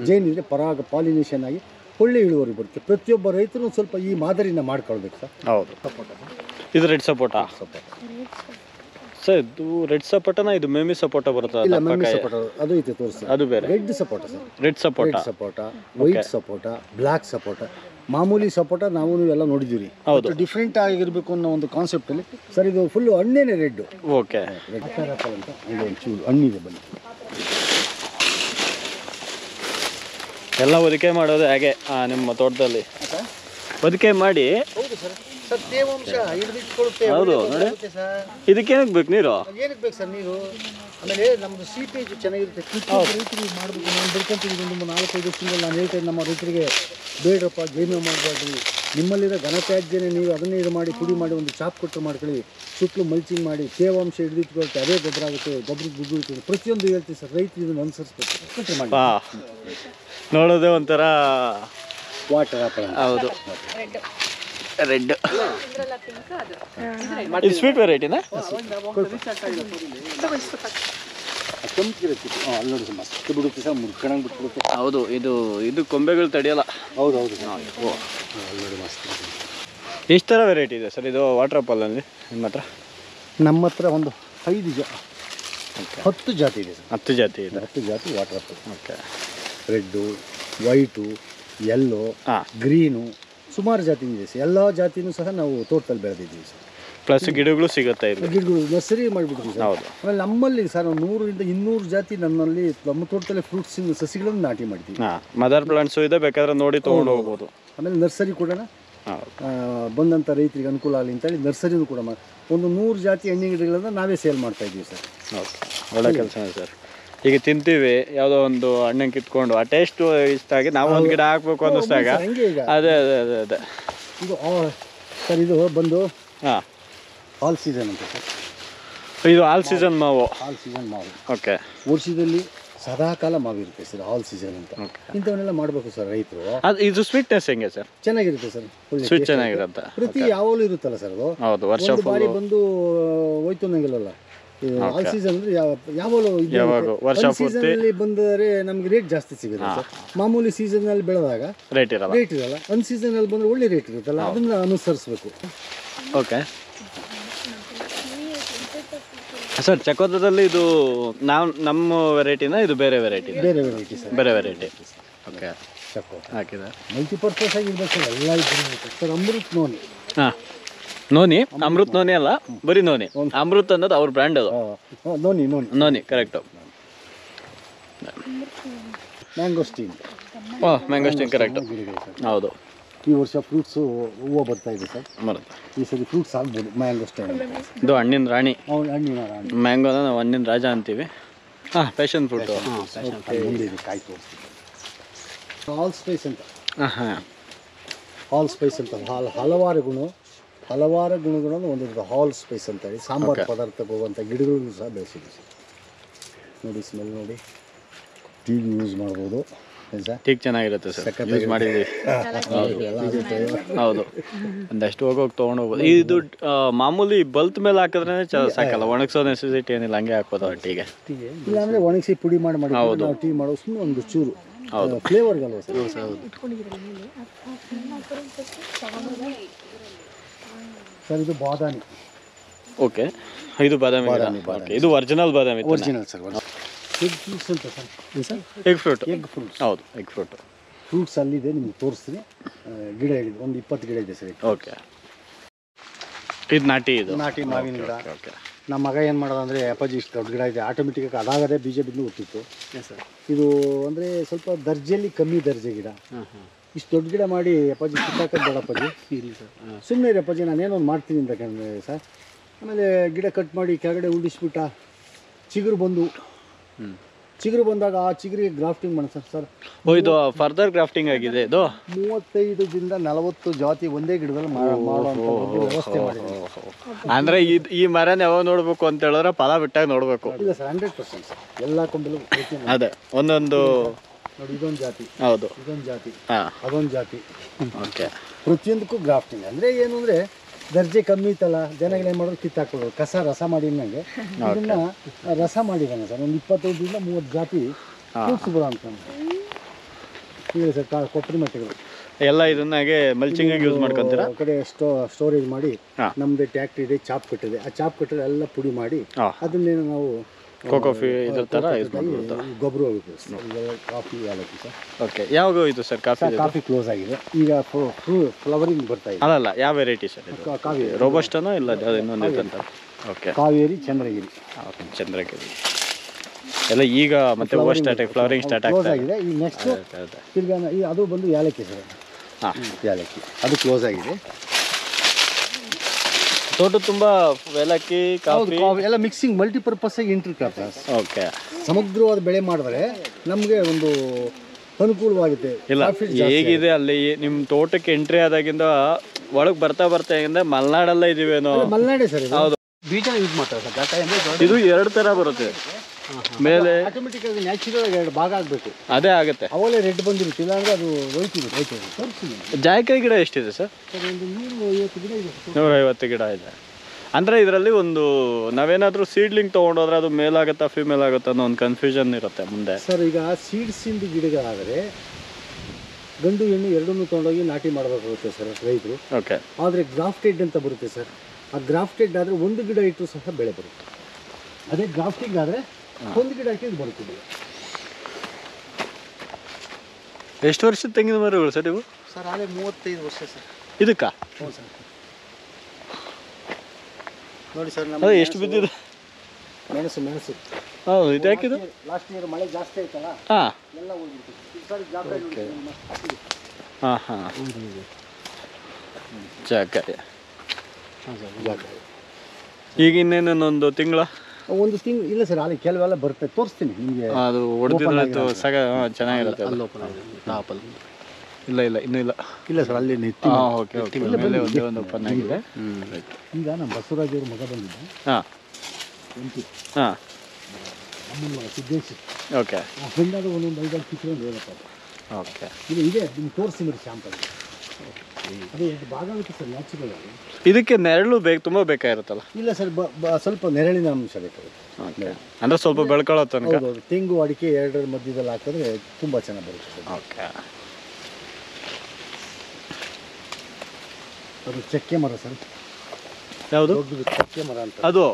ಜೇನಿದ್ರೆ ಪರಾಗ ಪಾಲಿನೇಷನ್ ಆಗಿ ಒಳ್ಳೆ ಇಳುವರಿ ಬರುತ್ತೆ. ಪ್ರತಿಯೊಬ್ಬ ರೈತರು ಸ್ವಲ್ಪ ಈ ಮಾದರಿನ ಮಾಡ್ಕೊಳ್ಬೇಕು ಸರ್. ಹೌದು. ಇದು ರೆಡ್ ಸಪೋಟ ಸರ್. ಇದು ರೆಡ್ ಸಪೋಟನ, ಇದು ಮೇಮಿ ಸಪೋಟ ಬರುತ್ತೆ? ಅದು ಐತೆ ತೋರಿಸಿ, ಅದು ಬೇರೆ. ರೆಡ್ ಸಪೋಟ ಸರ್. ರೆಡ್ ಸಪೋಟ, ವೈಟ್ ಸಪೋಟ, ಬ್ಲ್ಯಾಕ್ ಸಪೋಟ. ಮಾಮೂಲಿ ಸಪೋಟ ನಾವು ಎಲ್ಲ ನೋಡಿದ್ದೀವಿ. ಹೌದು, ಡಿಫ್ರೆಂಟ್ ಆಗಿರಬೇಕು ಅನ್ನೋ ಒಂದು ಕಾನ್ಸೆಪ್ಟಲ್ಲಿ ಸರ್ ಇದು ಫುಲ್ ಹಣ್ಣೇನೆ ರೆಡ್. ಓಕೆ. ರೆಡ್ ಆಪಲ್ ಅಂತ ಒಂಚೂರು ಹಣ್ಣಿದೆ ಬನ್ನಿ. ಎಲ್ಲ ಒದಿಕೆ ಮಾಡೋದು ಹೇಗೆ ನಿಮ್ಮ ತೋಟದಲ್ಲಿ? ಒದಿಕೆ ಮಾಡಿ. ಹೌದು ಸರ್, ತೇವಾಂಶ ಹಿಡಿದಿಟ್ಕೊಳ್ಳುತ್ತೆ. ಹೌದು ನೋಡಿ, ಇದಕ್ಕೇನಕ್ಕೆ ಬೇಕು ನೀರು? ಏನಕ್ಕೆ ಬೇಕು ಸರ್ ನೀರು? ಆಮೇಲೆ ನಮ್ಮದು ಸೀಪೇಜ್ ಚೆನ್ನಾಗಿರುತ್ತೆ. ರೈತರಿಗೆ ಮಾಡಬೇಕು. ನಾನು ಬರ್ಕೊಂತೀವಿ ಒಂದು 4-5 ವರ್ಷದಲ್ಲಿ ನಾನು ಹೇಳ್ತೇನೆ ನಮ್ಮ ರೈತರಿಗೆ, ಬೇಡಪ್ಪ ಗೇಮೆ ಮಾಡಬಾರ್ದು, ನಿಮ್ಮಲ್ಲಿರೋ ಘನತ್ಯಾಜ್ಯನೇ ನೀವು ಅದನ್ನೇ ಇದು ಮಾಡಿ ಪುಡಿ ಮಾಡಿ ಒಂದು ಚಾಪ್ ಕೊಟ್ಟು ಮಾಡ್ಕೊಳ್ಳಿ, ಸುತ್ತಲೂ ಮಲ್ಚಿಂಗ್ ಮಾಡಿ, ತೇವಾಂಶ ಹಿಡಿದಿಟ್ಕೊಳ್ತೆ, ಅದೇ ಗೊಬ್ಬರ ಆಗುತ್ತೆ, ಗೊಬ್ಬರದ ಗುಡ್ಡು ಇರ್ತದೆ. ಪ್ರತಿಯೊಂದು ಹೇಳ್ತೀವಿ ಸರ್, ರೈತರು ಇದನ್ನು ಅನುಸರಿಸ್ಬೇಕು. ನೋಡೋದೇ ಒಂಥರ ವಾಟರ್ ಆಪಲ್. ಹೌದು, ರೆಡ್. ಇದು ಸ್ವೀಟ್ ವೆರೈಟಿನಾ? ಅಲ್ಲೋಡಿ ಮಸ್ತ್ ಬಿಡುತ್ತೆ ಸರ್, ಮುರ್ಕಣಂಗೆ ಬಿಟ್ಬಿಡುತ್ತೆ. ಹೌದು, ಇದು ಕೊಂಬೆಗಳು ತಡೆಯಲ್ಲ. ಹೌದು ಅಲ್ಲೋಡಿ ಮಸ್ತ್. ಎಷ್ಟು ಥರ ವೆರೈಟಿ ಇದೆ ಸರ್ ಇದು ವಾಟರ್ ಆಪಲಲ್ಲಿ ನಿಮ್ಮ ಹತ್ರ? ನಮ್ಮ ಹತ್ರ ಒಂದು 10 ಜಾತಿ ಇದೆ ಸರ್. 10 ಜಾತಿ ಇದೆ. 10 ಜಾತಿ water apple. Okay. Red, white, yellow, green, ಸುಮಾರು ಜಾತಿ ಇದೆ ಸರ್. ಎಲ್ಲ ಜಾತಿನೂ ಸಹ ನಾವು ತೋಟದಲ್ಲಿ ಬೆಳೆದಿದ್ದೀವಿ ಸರ್. ಪ್ಲಸ್ ಗಿಡಗಳು ಸಿಗುತ್ತೆ ಇಲ್ಲಿ. ಗಿಡಗಳು ನರ್ಸರಿ ಮಾಡಿಬಿಡ್ತೀವಿ ಸರ್. ಹೌದು. ಆಮೇಲೆ ನಮ್ಮಲ್ಲಿ ಸರ್ 100ರಿಂದ 200 ಜಾತಿ ನನ್ನಲ್ಲಿ ನಮ್ಮ ತೋಟದಲ್ಲಿ ಫ್ರೂಟ್ಸಿನ ಸಸಿಗಳನ್ನು ನಾಟಿ ಮಾಡ್ತೀವಿ. ಮದರ್ ಪ್ಲಾಂಟ್ಸು ಇದೆ, ಬೇಕಾದ್ರೆ ನೋಡಿ ತೊಗೊಂಡು ಹೋಗ್ಬೋದು. ಆಮೇಲೆ ನರ್ಸರಿ ಕೂಡ ಬಂದಂಥ ರೈತರಿಗೆ ಅನುಕೂಲ ಆಗಲಿ ಅಂತೇಳಿ ನರ್ಸರಿನೂ ಕೂಡ ಒಂದು 100 ಜಾತಿ ಹಣ್ಣಿನ ಗಿಡಗಳನ್ನು ನಾವೇ ಸೇಲ್ ಮಾಡ್ತಾ ಇದ್ದೀವಿ ಸರ್. ಓಕೆ, ಒಳ್ಳೆ ಕೆಲಸನೇ ಸರ್. ಈಗ ತಿಂತೀವಿ ಯಾವುದೋ ಒಂದು ಹಣ್ಣನ್ನು ಕಿತ್ಕೊಂಡು ಆ ಟೇಸ್ಟು ಇಷ್ಟ ಆಗಿ ನಾವು ಒಂದು ಗಿಡ ಹಾಕ್ಬೇಕು ಅನ್ನಿಸ್ದಾಗ ಅದೇ ಅದೇ ಅದೇ ಅದೇ ಇದು ಸರ್ ಇದು ಬಂದು ಹಾಂ ಆಲ್ ಸೀಸನ್ ಅಂತ ಸರ್. ಇದು ಆಲ್ ಸೀಸನ್ ಮಾವು. ಆಲ್ ಸೀಸನ್ ಮಾವು. ಓಕೆ. ವರ್ಷದಲ್ಲಿ ಸದಾಕಾಲ ಮಾವಿರುತ್ತೆ ಸರ್, ಆಲ್ ಸೀಸನ್ ಅಂತ. ಇಂಥವನ್ನೆಲ್ಲ ಮಾಡಬೇಕು ಸರ್ ರೈತರು. ಅದು ಇದು ಸ್ವೀಟ್ನೆಸ್ ಹೆಂಗೆ ಸರ್? ಚೆನ್ನಾಗಿರುತ್ತೆ ಸರ್, ಸ್ವೀಟ್ ಚೆನ್ನಾಗಿರುತ್ತೆ. ಪ್ರತಿ ಯಾವಾಗಲೂ ಇರುತ್ತಲ್ಲ ಸರ್ ಅದು. ಹೌದು, ವರ್ಷ ಬಾರಿ ಬಂದು ಹೋಯ್ತು ಅನ್ನಂಗಿಲ್ಲಲ್ಲ. ಆಲ್ ಸೀಸನ್ ಅಂದ್ರೆ ಯಾವಾಗಲೂ ಸೀಸನ್ ಬಂದರೆ ನಮ್ಗೆ ರೇಟ್ ಜಾಸ್ತಿ ಸಿಗುತ್ತೆ ಸರ್. ಮಾಮೂಲಿ ಸೀಸನ್ ಅಲ್ಲಿ ಬೆಳೆದಾಗ ರೇಟ್ ಇರಲ್ಲ. ಅನ್ ಸೀಸನ್ ಅಲ್ಲಿ ಬಂದ್ರೆ ಒಳ್ಳೆ ರೇಟ್ ಇರುತ್ತಲ್ಲ, ಅದನ್ನ ಅನುಸರಿಸಬೇಕು. Okay sir. ಚಕೋತದಲ್ಲಿ ಇದು ನಮ್ಮ ವೆರೈಟಿನ ಇದು ಬೇರೆ ವೆರೈಟಿ? ಬೇರೆ ವೆರೈಟಿ ಸರ್, ಬೇರೆ ವೆರೈಟಿ. ಓಕೆ. ಚಕೋತ ಹಾಕಿದೆ ಮಲ್ಟಿಪರ್ಪಸ್ ಆಗಿರ್ಬೇಕು ಎಲ್ಲ ಇದ್ರೆ ಸರ್. ಅಮೃತ್ ನೋನಿ. ಹಾಂ, ನೋನಿ. ಅಮೃತ್ ನೋನಿ ಅಲ್ಲ, ಬರೀ ನೋನಿ. ಅಮೃತ್ ಅನ್ನೋದು ಅವ್ರ ಬ್ರ್ಯಾಂಡ್. ಅದು noni noni correct. Mangosteen. Mangosteen correct. ಹೌದು. ಈ ವರ್ಷ ಫ್ರೂಟ್ಸು ಹೂವು ಬರ್ತಾ ಇದೆ ಸರ್. ಬರುತ್ತೆ. ಈ ಸರಿ ಫ್ರೂಟ್ಸ್ ಆಗ್ಬೋದು. ಮ್ಯಾಂಗೋಸ್ಟೀನ್ ಇದು ಹಣ್ಣಿನ ರಾಣಿ. ಹಣ್ಣಿನ ರಾಣಿ. ಮ್ಯಾಂಗೋನ ನಾವು ಹಣ್ಣಿನ ರಾಜ ಅಂತೀವಿ. Passion fruit. ಮುಂದೆ ಇದೆ, ಕಾಯಿ ತೋರಿಸ್ತೀವಿ. ಆಲ್ ಸ್ಪೈಸ್ ಅಂತ. ಆಲ್ ಸ್ಪೈಸ್ ಅಂತ ಹಲವಾರು ಗುಣಗಳನ್ನು ಹೊಂದಿರೋದು ಹಾಲ್ ಸ್ಪೈಸ್ ಅಂತ ಹೇಳಿ ಸಾಂಬಾರು ಪದಾರ್ಥಕ್ಕೆ ಹೋಗುವಂಥ ಗಿಡಗಳನ್ನು ಸಹ ಬೆಳೆಸಿದ್ವಿ ಸರ್. ನೋಡಿ, ಸ್ಮೆಲ್ ನೋಡಿ. ಟೀಗೆ ಯೂಸ್ ಮಾಡ್ಬೋದು. ಟೀಕ್ ಚೆನ್ನಾಗಿರುತ್ತೆ ಸರ್, ಯೂಸ್ ಮಾಡಿದ್ವಿ. ಹೌದು, ಒಂದಷ್ಟು ಹೋಗೋಗಿ ತೊಗೊಂಡೋಗ್ಬೋದು. ಇದು ಮಾಮೂಲಿ ಬಲ್ತ್ ಮೇಲೆ ಹಾಕಿದ್ರೆ ಸಾಕಲ್ಲ, ಒಣಗಿಸೋ ನೆಸೆಸಿಟಿ ಏನಿಲ್ಲ, ಹಂಗೆ ಹಾಕ್ಬೋದು ಟೀಗೆ. ಇಲ್ಲಾಂದರೆ ಒಣಗಿಸಿ ಪುಡಿ ಮಾಡಿ ನಾವು ಟೀ ಮಾಡೋ ಸುಮ್ಮನೆ ಒಂದು ಚೂರು ಫ್ಲೇವರ್ಗಲ್ವ ಸರ್. ಸರ್ ಇದು ಬಾದಾಮಿ. ಓಕೆ, ಇದು ಬಾದಾಮಿ. ಇದು ಒರಿಜಿನಲ್ ಬಾದಾಮಿ. Original sir. ಎಗ್ ಫ್ರೂಟ್ಸ್ ಅಂತ ಸರ್. Egg fruit. ಹೌದು, ಎಗ್ ಫ್ರೂಟ್ಸ್ ಅಲ್ಲಿದೆ, ನಿಮ್ಗೆ ತೋರಿಸ್ತೀನಿ. ಗಿಡ ಹೇಳಿದೆ, ಒಂದು 20 ಗಿಡ ಇದೆ ಸರ್. ಓಕೆ. ಇದು ನಾಟಿ ಮಾವಿನ ಗಿಡ. ಓಕೆ. ನಮ್ಮ ಮಗ ಏನು ಮಾಡೋದು ಅಂದರೆ, ಅಪ್ಪಾಜಿ ಇಷ್ಟು ದೊಡ್ಡ ಗಿಡ ಇದೆ, ಆಟೋಮೆಟಿಕ್ಕಾಗಿ ಅದಾಗದೇ ಬೀಜ ಬಿದ್ದು ಗೊತ್ತಿತ್ತು. ಇದು ಅಂದರೆ ಸ್ವಲ್ಪ ದರ್ಜೆಯಲ್ಲಿ ಕಮ್ಮಿ ದರ್ಜೆ ಗಿಡ. ಇಷ್ಟು ದೊಡ್ಡ ಗಿಡ ಮಾಡಿ ಅಪ್ಪಾಜಿ ಕಿತ್ತಾಕೋದು ಬೇಡ ಅಪ್ಪಾಜಿ, ಸುಮ್ಮನೆ ಇರಿ ಅಪ್ಪಾಜಿ, ನಾನೇನೋ ಒಂದು ಮಾಡ್ತೀನಿ ಅಂತಂದ್ರೆ ಸರ್. ಆಮೇಲೆ ಗಿಡ ಕಟ್ ಮಾಡಿ ಕೆಳಗಡೆ ಉಳಿಸ್ಬಿಟ್ಟ, ಚಿಗುರು ಬಂದಾಗ ಆ ಚಿಗುರಿಗೆ ಗ್ರಾಫ್ಟಿಂಗ್ ಮಾಡೋಣ ಸರ್. ಇದು ಫರ್ದರ್ ಗ್ರಾಫ್ಟಿಂಗ್ ಆಗಿದೆ. ಇದು 35ರಿಂದ 40 ಜಾತಿ ಒಂದೇ ಗಿಡದಲ್ಲಿ ಮಾಡುವಂಥ ವ್ಯವಸ್ಥೆ ಮಾಡಿದೆ. ಅಂದರೆ ಈ ಮರನ ಯಾವಾಗ ನೋಡ್ಬೇಕು ಅಂತ ಹೇಳಿದ್ರೆ ಫಲ ಬಿಟ್ಟಾಗ ನೋಡಬೇಕು. ಇಲ್ಲ ಸರ್, 100% ಸರ್. ಎಲ್ಲ ಕೊಂಬಲು ಅದೇ ಒಂದೊಂದು ನೋಡಿ. ಇದೊಂದು ಜಾತಿ, ಹೌದು, ಇದೊಂದು ಜಾತಿ, ಅದೊಂದು ಜಾತಿ. ಓಕೆ. ಪ್ರತಿಯೊಂದಕ್ಕೂ ಗ್ರಾಫ್ಟಿಂಗ್ ಅಂದರೆ ಏನು ಅಂದರೆ, ದರ್ಜೆ ಕಮ್ಮಿ ಇತ್ತಲ್ಲ, ಜನಗಳೇನು ಮಾಡೋದು ಕಿತ್ತಾಕೊಳ್ಳೋದು. ರಸ ಮಾಡಿದಂಗೆ ಇದನ್ನ ರಸ ಮಾಡಿದ್ದಾನೆ ಸರ್. ಒಂದು 25ರಿಂದ 30 ಜಾತಿ ಫ್ರೂಟ್ಸ್ ಬರೋ ಅಂತ ಹೇಳಿ ಸರ್. ಕೊಬ್ಬರಿ ಮಟ್ಟಗಳು ಎಲ್ಲ ಇದನ್ನಾಗೆ ಮಲ್ಚಿಂಗ್ ಯೂಸ್ ಮಾಡ್ಕೊಂತೀರಾ? ಕಡೆ ಸ್ಟೋರೇಜ್ ಮಾಡಿ, ನಮ್ಮದೇ ಟ್ಯಾಕ್ಟ್ರಿ ಇದೆ, ಚಾಪ್ ಕಟ್ಟಿದೆ. ಆ ಚಾಪ್ ಕಟ್ಟರೆ ಎಲ್ಲ ಪುಡಿ ಮಾಡಿ ಅದನ್ನೇನು ನಾವು ಕಾಫಿ ಇದ್ರ ಥರ ಗೊಬ್ಬರ ಕಾಫಿ ಯಾಲಕ್ಕಿ ಸರ್. ಓಕೆ. ಯಾವಾಗ ಇದು ಸರ್ ಕಾಫಿ ಕ್ಲೋಸ್ ಆಗಿದೆ ಈಗ, ಫ್ಲವರಿಂಗ್ ಬರ್ತಾ ಇದೆ. ಅಲ್ಲ, ಯಾವ ವೆರೈಟಿ ಸರ್? ಕಾವೇರಿ ರೋಬಸ್ಟನೋ ಇಲ್ಲ ಇನ್ನೊಂದು ಅಂತ? ಓಕೆ. ಕಾವೇರಿ, ಚಂದ್ರಗಿರಿ. ಎಲ್ಲ ಈಗ ಮತ್ತೆ ಫ್ಲವರಿಂಗ್ ಸ್ಟಾರ್ಟ್ ಆಗಿದೆ. ಈ ನೆಕ್ಸ್ಟ್ ತಿರ್ಗಾ ಅದು ಬಂದು ಯಾಲಕ್ಕಿ ಸರ್. ಯಾಲಕ್ಕಿ ಅದು ಕ್ಲೋಸ್ ಆಗಿದೆ. ತೋಟ ತುಂಬ ಏಲಕ್ಕಿ, ಕಾಫಿ ಎಲ್ಲ ಮಿಕ್ಸಿಂಗ್ ಮಲ್ಟಿಪರ್ಪಸ್ ಆಗಿ ಇಂಟರ್ ಕ್ರಾಪ್. ಓಕೆ. ಸಮಗ್ರವಾದ ಬೆಳೆ ಮಾಡಿದ್ರೆ ನಮಗೆ ಒಂದು ಅನುಕೂಲವಾಗುತ್ತೆ. ಇಲ್ಲ, ಹೇಗಿದೆ ಅಲ್ಲಿ ನಿಮ್ಮ ತೋಟಕ್ಕೆ ಎಂಟ್ರಿ ಆದಾಗಿಂದ ಒಳಗೆ ಬರ್ತಾ ಮಲೆನಾಡಲ್ಲ ಇದೀವೇನೋ? ಮಲೆನಾಡೆ ಸರ್. ಹೌದು. ಬೀಜ ಯೂಸ್ ಮಾಡ್ತಾರೆ ಸರ್. ಇದು 2 ಥರ ಬರುತ್ತೆ. ಮೇಲೆ ಆಟೋಮೆಟಿಕ್ ಆಗಿ ನ್ಯಾಚುರಲ್ ಆಗಿ 2 ಭಾಗ ಆಗಬೇಕು. ಅದೇ ಆಗುತ್ತೆ. ಅವಲೇ ರೆಡ್ ಬಂದಿರುತ್ತೆ, ಇಲ್ಲ ಅಂದ್ರೆ ಅದು ಹೋಯ್ತಿದೆ. ಜಾಯಿಕಾಯಿ ಗಿಡ ಎಷ್ಟಿದೆ ಸರ್? ಒಂದು 150 ಗಿಡ ಇದೆ. 150 ಗಿಡ ಇದೆ. ಅಂದರೆ ಇದರಲ್ಲಿ ಒಂದು ನಾವೇನಾದರೂ ಸೀಡ್ಲಿಂಗ್ ತೊಗೊಂಡೋದ್ರೆ ಅದು ಮೇಲಾಗುತ್ತಾ ಫಿಮೇಲ್ ಆಗುತ್ತಾ ಅನ್ನೋ ಒಂದು ಕನ್ಫ್ಯೂಷನ್ ಇರುತ್ತೆ ಮುಂದೆ ಸರ್. ಈಗ ಸೀಡ್ಸಿಂದ ಗಿಡಗಳಾದರೆ ಗಂಡು ಹೆಣ್ಣು ಎರಡನ್ನೂ ತೊಗೊಂಡೋಗಿ ನಾಟಿ ಮಾಡಬೇಕಾಗುತ್ತೆ ಸರ್ ರೈತರು. ಓಕೆ. ಆದರೆ ಗ್ರಾಫ್ಟೆಡ್ ಅಂತ ಬರುತ್ತೆ ಸರ್. ಆ ಗ್ರಾಫ್ಟೆಡ್ ಆದರೆ ಒಂದು ಗಿಡ ಇಟ್ಟು ಸಹ ಬೆಳೆ ಬರುತ್ತೆ. ಅದೇ ಗ್ರಾಫ್ಟಿಂಗ್ ಆದರೆ ಒಂದು ಗಿಡ ಹಾಕಿ ಬರುತ್ತದೆ. ಎಷ್ಟು ವರ್ಷದ ತೆಂಗಿನ ಮರಗಳು ಸರ್ ಇವು? ಸರ್ ಅದೇ 35 ವರ್ಷ ಸರ್. ಇದಕ್ಕ? ಹ್ಞೂ ಸರ್. ನೋಡಿ ಸರ್ ಅದು ನಮ್ಮ ಎಷ್ಟು ಬಿದ್ದಿದೆ? ಮೆಣಸು ಹೌದು, ಇದು ಯಾಕಿದು? ಲಾಸ್ಟ್ ಇಯರ್ ಮಳೆ ಜಾಸ್ತಿ ಆಯ್ತಲ್ಲ, ಹಾಂ ಎಲ್ಲ ಹೋಗ್ಬಿಟ್ಟು ಈ ಸಾರಿ ಜಾಕಾಯಿ ಹಾಂ ಹಾಂ ಜಾಕಾಯಿ. ಈಗ ಇನ್ನೇನೊಂದು ತಿಂಗಳ ಒಂದು ತಿಂಗಳು ಇಲ್ಲ ಸರ್, ಅಲ್ಲಿ ಕೆಲವೆಲ್ಲ ಬರುತ್ತೆ, ತೋರಿಸ್ತೀನಿ ನಿಮಗೆ. ಅದು ಹೊಡೆದಿದ್ದು ಚೆನ್ನಾಗಿರುತ್ತೆ. ಇಲ್ಲ ಇನ್ನೂ ಇಲ್ಲ. ಇಲ್ಲ ಸರ್, ಅಲ್ಲಿ ಹಾಂ ಓಕೆ ಓಕೆ. ಮೇಲೆ ಒಂದೇ ಒಂದು ಓಪನ್ ಆಗಿದೆ. ಈಗ ನಮ್ಮ ಬಸವರಾಜ್ ಅವ್ರ ಮಗ ಬಂದಿದ್ದ. ಹಾಂ ಹಾಂ ಅಮ್ಮನ ಮಗ ಸಿದ್ದೇಶ್. ಓಕೆ ಹಿಂದಾದ ಒಂದೊಂದು 5 ಕಿತ್ಕೊಂಡು ಹೋಗುತ್ತೆ. ಓಕೆ ಇದೆ ನಿಮ್ಗೆ ತೋರಿಸಿ ನೋಡಿ ಶಾಂಪಲ್. ಅದೇ ಭಾಗ ಆಗುತ್ತೆ ಸರ್ ನ್ಯಾಚುರಲ್ ಆಗಿ. ಇದಕ್ಕೆ ನೆರಳು ತುಂಬ ಬೇಕಾಗಿರುತ್ತಲ್ಲ? ಇಲ್ಲ ಸರ್, ಸ್ವಲ್ಪ ನೆರಳಿನ ಅಂಶ ಬೇಕಾಗುತ್ತೆ. ಓಕೆ, ಅಂದರೆ ಸ್ವಲ್ಪ ಬೆಳ್ಕೊಳ್ಳೋ ತನಕ. ಹೌದು, ತೆಂಗು ಅಡಿಕೆ ಎರಡರ ಮಧ್ಯದಲ್ಲಿ ಹಾಕಿದ್ರೆ ತುಂಬ ಚೆನ್ನಾಗಿ ಬರುತ್ತೆ. ಓಕೆ. ಅದು ಚಕ್ಕೆ ಮರ ಸರ್. ಯಾವುದು? ಚಕ್ಕೆ ಮರ ಅಂತ. ಅದು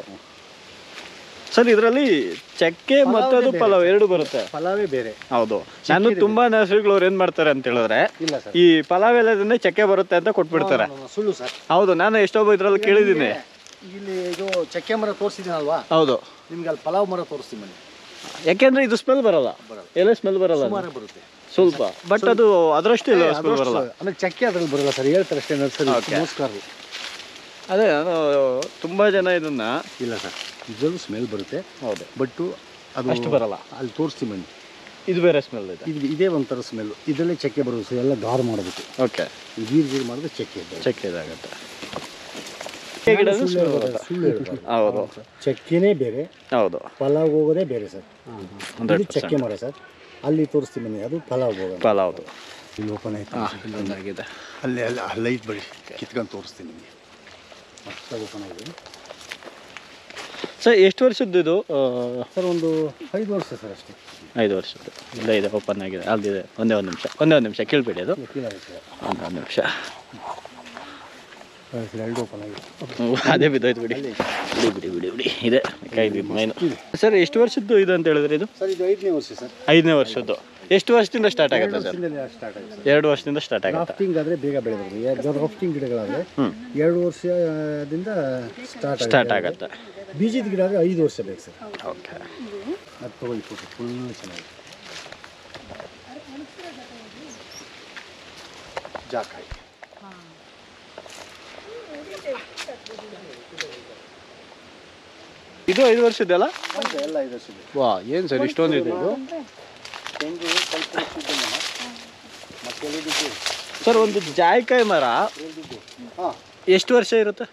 ಸರ್ ಇದರಲ್ಲಿ ಚಕ್ಕೆ ಮತ್ತು ಅದು ಪಲಾವ್ ಎರಡು ಬರುತ್ತೆ. ಪಲಾವೇ ಬೇರೆ. ಹೌದು, ನಾನು ತುಂಬಾ ನರ್ಸರಿಗಳವ್ರು ಏನ್ ಮಾಡ್ತಾರೆ ಅಂತ ಹೇಳಿದ್ರೆ, ಇಲ್ಲ ಸರ್, ಈ ಪಲಾವ್ ಎಲ್ಲದನ್ನೇ ಚಕ್ಕೆ ಬರುತ್ತೆ ಅಂತ ಕೊಟ್ಬಿಡ್ತಾರೆ. ಸುಳ್ಳು ಸರ್. ಹೌದು, ನಾನು ಎಷ್ಟೊಬ್ಬ ಇದ್ರಲ್ಲಿ ಕೇಳಿದ್ದೀನಿ. ಇಲ್ಲಿ ಇದು ಚಕ್ಕೆ ಮರ ತೋರಿಸಿದ್ದೀನಲ್ವಾ, ಹೌದು, ನಿಮ್ಗೆ ಅಲ್ಲಿ ಪಲಾವ್ ಮರ ತೋರಿಸ್ತೀನಿ ಬನ್ನಿ. ಯಾಕೆಂದ್ರೆ ಇದು ಸ್ಮೆಲ್ ಬರಲ್ಲ, ಎಲೆ ಸ್ಮೆಲ್ ಬರಲ್ಲ, ಮರ ಬರುತ್ತೆ ಸ್ವಲ್ಪ, ಬಟ್ ಅದು ಅದರಷ್ಟು ಇಲ್ಲ ಸ್ಮೆಲ್ ಬರಲ್ಲ. ಆಮೇಲೆ ಚಕ್ಕೆ ಅದ್ರಲ್ಲಿ ಬರಲ್ಲ ಸರ್, ಹೇಳ್ತಾರೆ ಅಷ್ಟೇ ನರ್ಸರಿ. ನಮಸ್ಕಾರ. ಅದೇ ನಾನು ತುಂಬಾ ಜನ ಇದನ್ನ. ಇಲ್ಲ ಸರ್, ಇದರಲ್ಲೂ ಸ್ಮೆಲ್ ಬರುತ್ತೆ. ಹೌದು, ಬಟ್ ಅದು ಅಷ್ಟು ಬರಲ್ಲ. ಅಲ್ಲಿ ತೋರಿಸ್ತೀನಿ ಬನ್ನಿ. ಇದು ಬೇರೆ ಸ್ಮೆಲ್ ಇದೆ. ಇದೇ ಒಂಥರ ಸ್ಮೆಲ್. ಇದರಲ್ಲೇ ಚಕ್ಕೆ ಬರುತ್ತೆ ಸರ್, ಎಲ್ಲ ಗಾರ್ ಮಾಡಬೇಕು. ಓಕೆ, ಗೀರ್ ಮಾಡಿದ್ರೆ ಚಕ್ಕೆ ಚಕ್ಕೆ ಇದಾಗುತ್ತೆ. ಹೌದು, ಚಕ್ಕೆನೇ ಬೇರೆ, ಹೌದು, ಪಲಾವ್ ಹೋಗೋದೇ ಬೇರೆ ಸರ್. ಇದು ಚಕ್ಕೆ ಮರ ಸರ್, ಅಲ್ಲಿ ತೋರಿಸ್ತೀನಿ ಬನ್ನಿ, ಅದು ಪಲಾವ್ ಹೋಗೋದು. ಪಲಾವ್ದು ಇಲ್ಲಿ ಓಪನ್ ಆಯ್ತು, ಇಲ್ಲೊಂದಾಗಿದೆ. ಅಲ್ಲಿ ಲೈಟ್ ಬಳಿ ಕಿತ್ಕೊಂಡು ತೋರಿಸ್ತೀನಿ ನಿಮಗೆ. ಮಸ್ತಾಗಿ ಓಪನ್ ಆಗಿದೆ ಸರ್. ಎಷ್ಟು ವರ್ಷದ್ದು ಇದು? ಸರ್ ಒಂದು 5 ವರ್ಷ ಸರ್ ಅಷ್ಟೇ. 5 ವರ್ಷದ್ದು. ಇಲ್ಲ ಇದೆ, ಓಪನ್ ಆಗಿದೆ, ಅಲ್ಲಿದೆ. ಒಂದೇ ಒಂದು ನಿಮಿಷ ಕೇಳ್ಬೇಡಿ, ಅದು ಒಂದು ನಿಮಿಷ. ಎರಡು ಓಪನ್ ಆಗಿದೆ. ಅದೇ ಬಿದ್ದೋಯ್ತು, ಬಿಡಿ ಇದೆ ಕೈದು ಮೈನು. ಸರ್ ಎಷ್ಟು ವರ್ಷದ್ದು ಇದು ಅಂತ ಹೇಳಿದ್ರೆ ಇದು? ಸರ್ ಇದು 5ನೇ ವರ್ಷ ಸರ್. 5ನೇ ವರ್ಷದ್ದು. ಎಷ್ಟು ವರ್ಷದಿಂದ ಸ್ಟಾರ್ಟ್ ಆಗುತ್ತೆ ಸರ್? 2 ವರ್ಷದಿಂದ ಸ್ಟಾರ್ಟ್ ಆಗುತ್ತೆ. ರಾಫ್ಟಿಂಗ್ ಆದರೆ ಬೇಗ ಬೆಳೆಬರ್ತದೆ. ರಾಫ್ಟಿಂಗ್ ಗಿಡಗಳಾದರೆ 2 ವರ್ಷದಿಂದ ಸ್ಟಾರ್ಟ್ ಆಗುತ್ತೆ. ಬೀಜದ ಗಿಡ ಆದರೆ 5 ವರ್ಷ ಬೇಕು ಸರ್. ಓಕೆ, ಅದು ತೊಗೊಳ್ಳಿ, ಫುಲ್ ಚೆನ್ನಾಗಿದೆ. ಜಾಕಾಯಿ ಇದು 5 ವರ್ಷದ್ದಲ್ಲ? ಎಲ್ಲ 5 ವರ್ಷದ್ದು. ವಾ, ಏನು ಸರ್ ಇಷ್ಟೊಂದಿದೆ ಇದು? ತೆಂಗು ಸ್ವಲ್ಪ ಮತ್ತೆ ಸರ್ ಒಂದು ಜಾಯಿಕಾಯಿ ಮರ ಹಾಂ ಎಷ್ಟು ವರ್ಷ ಇರುತ್ತೆ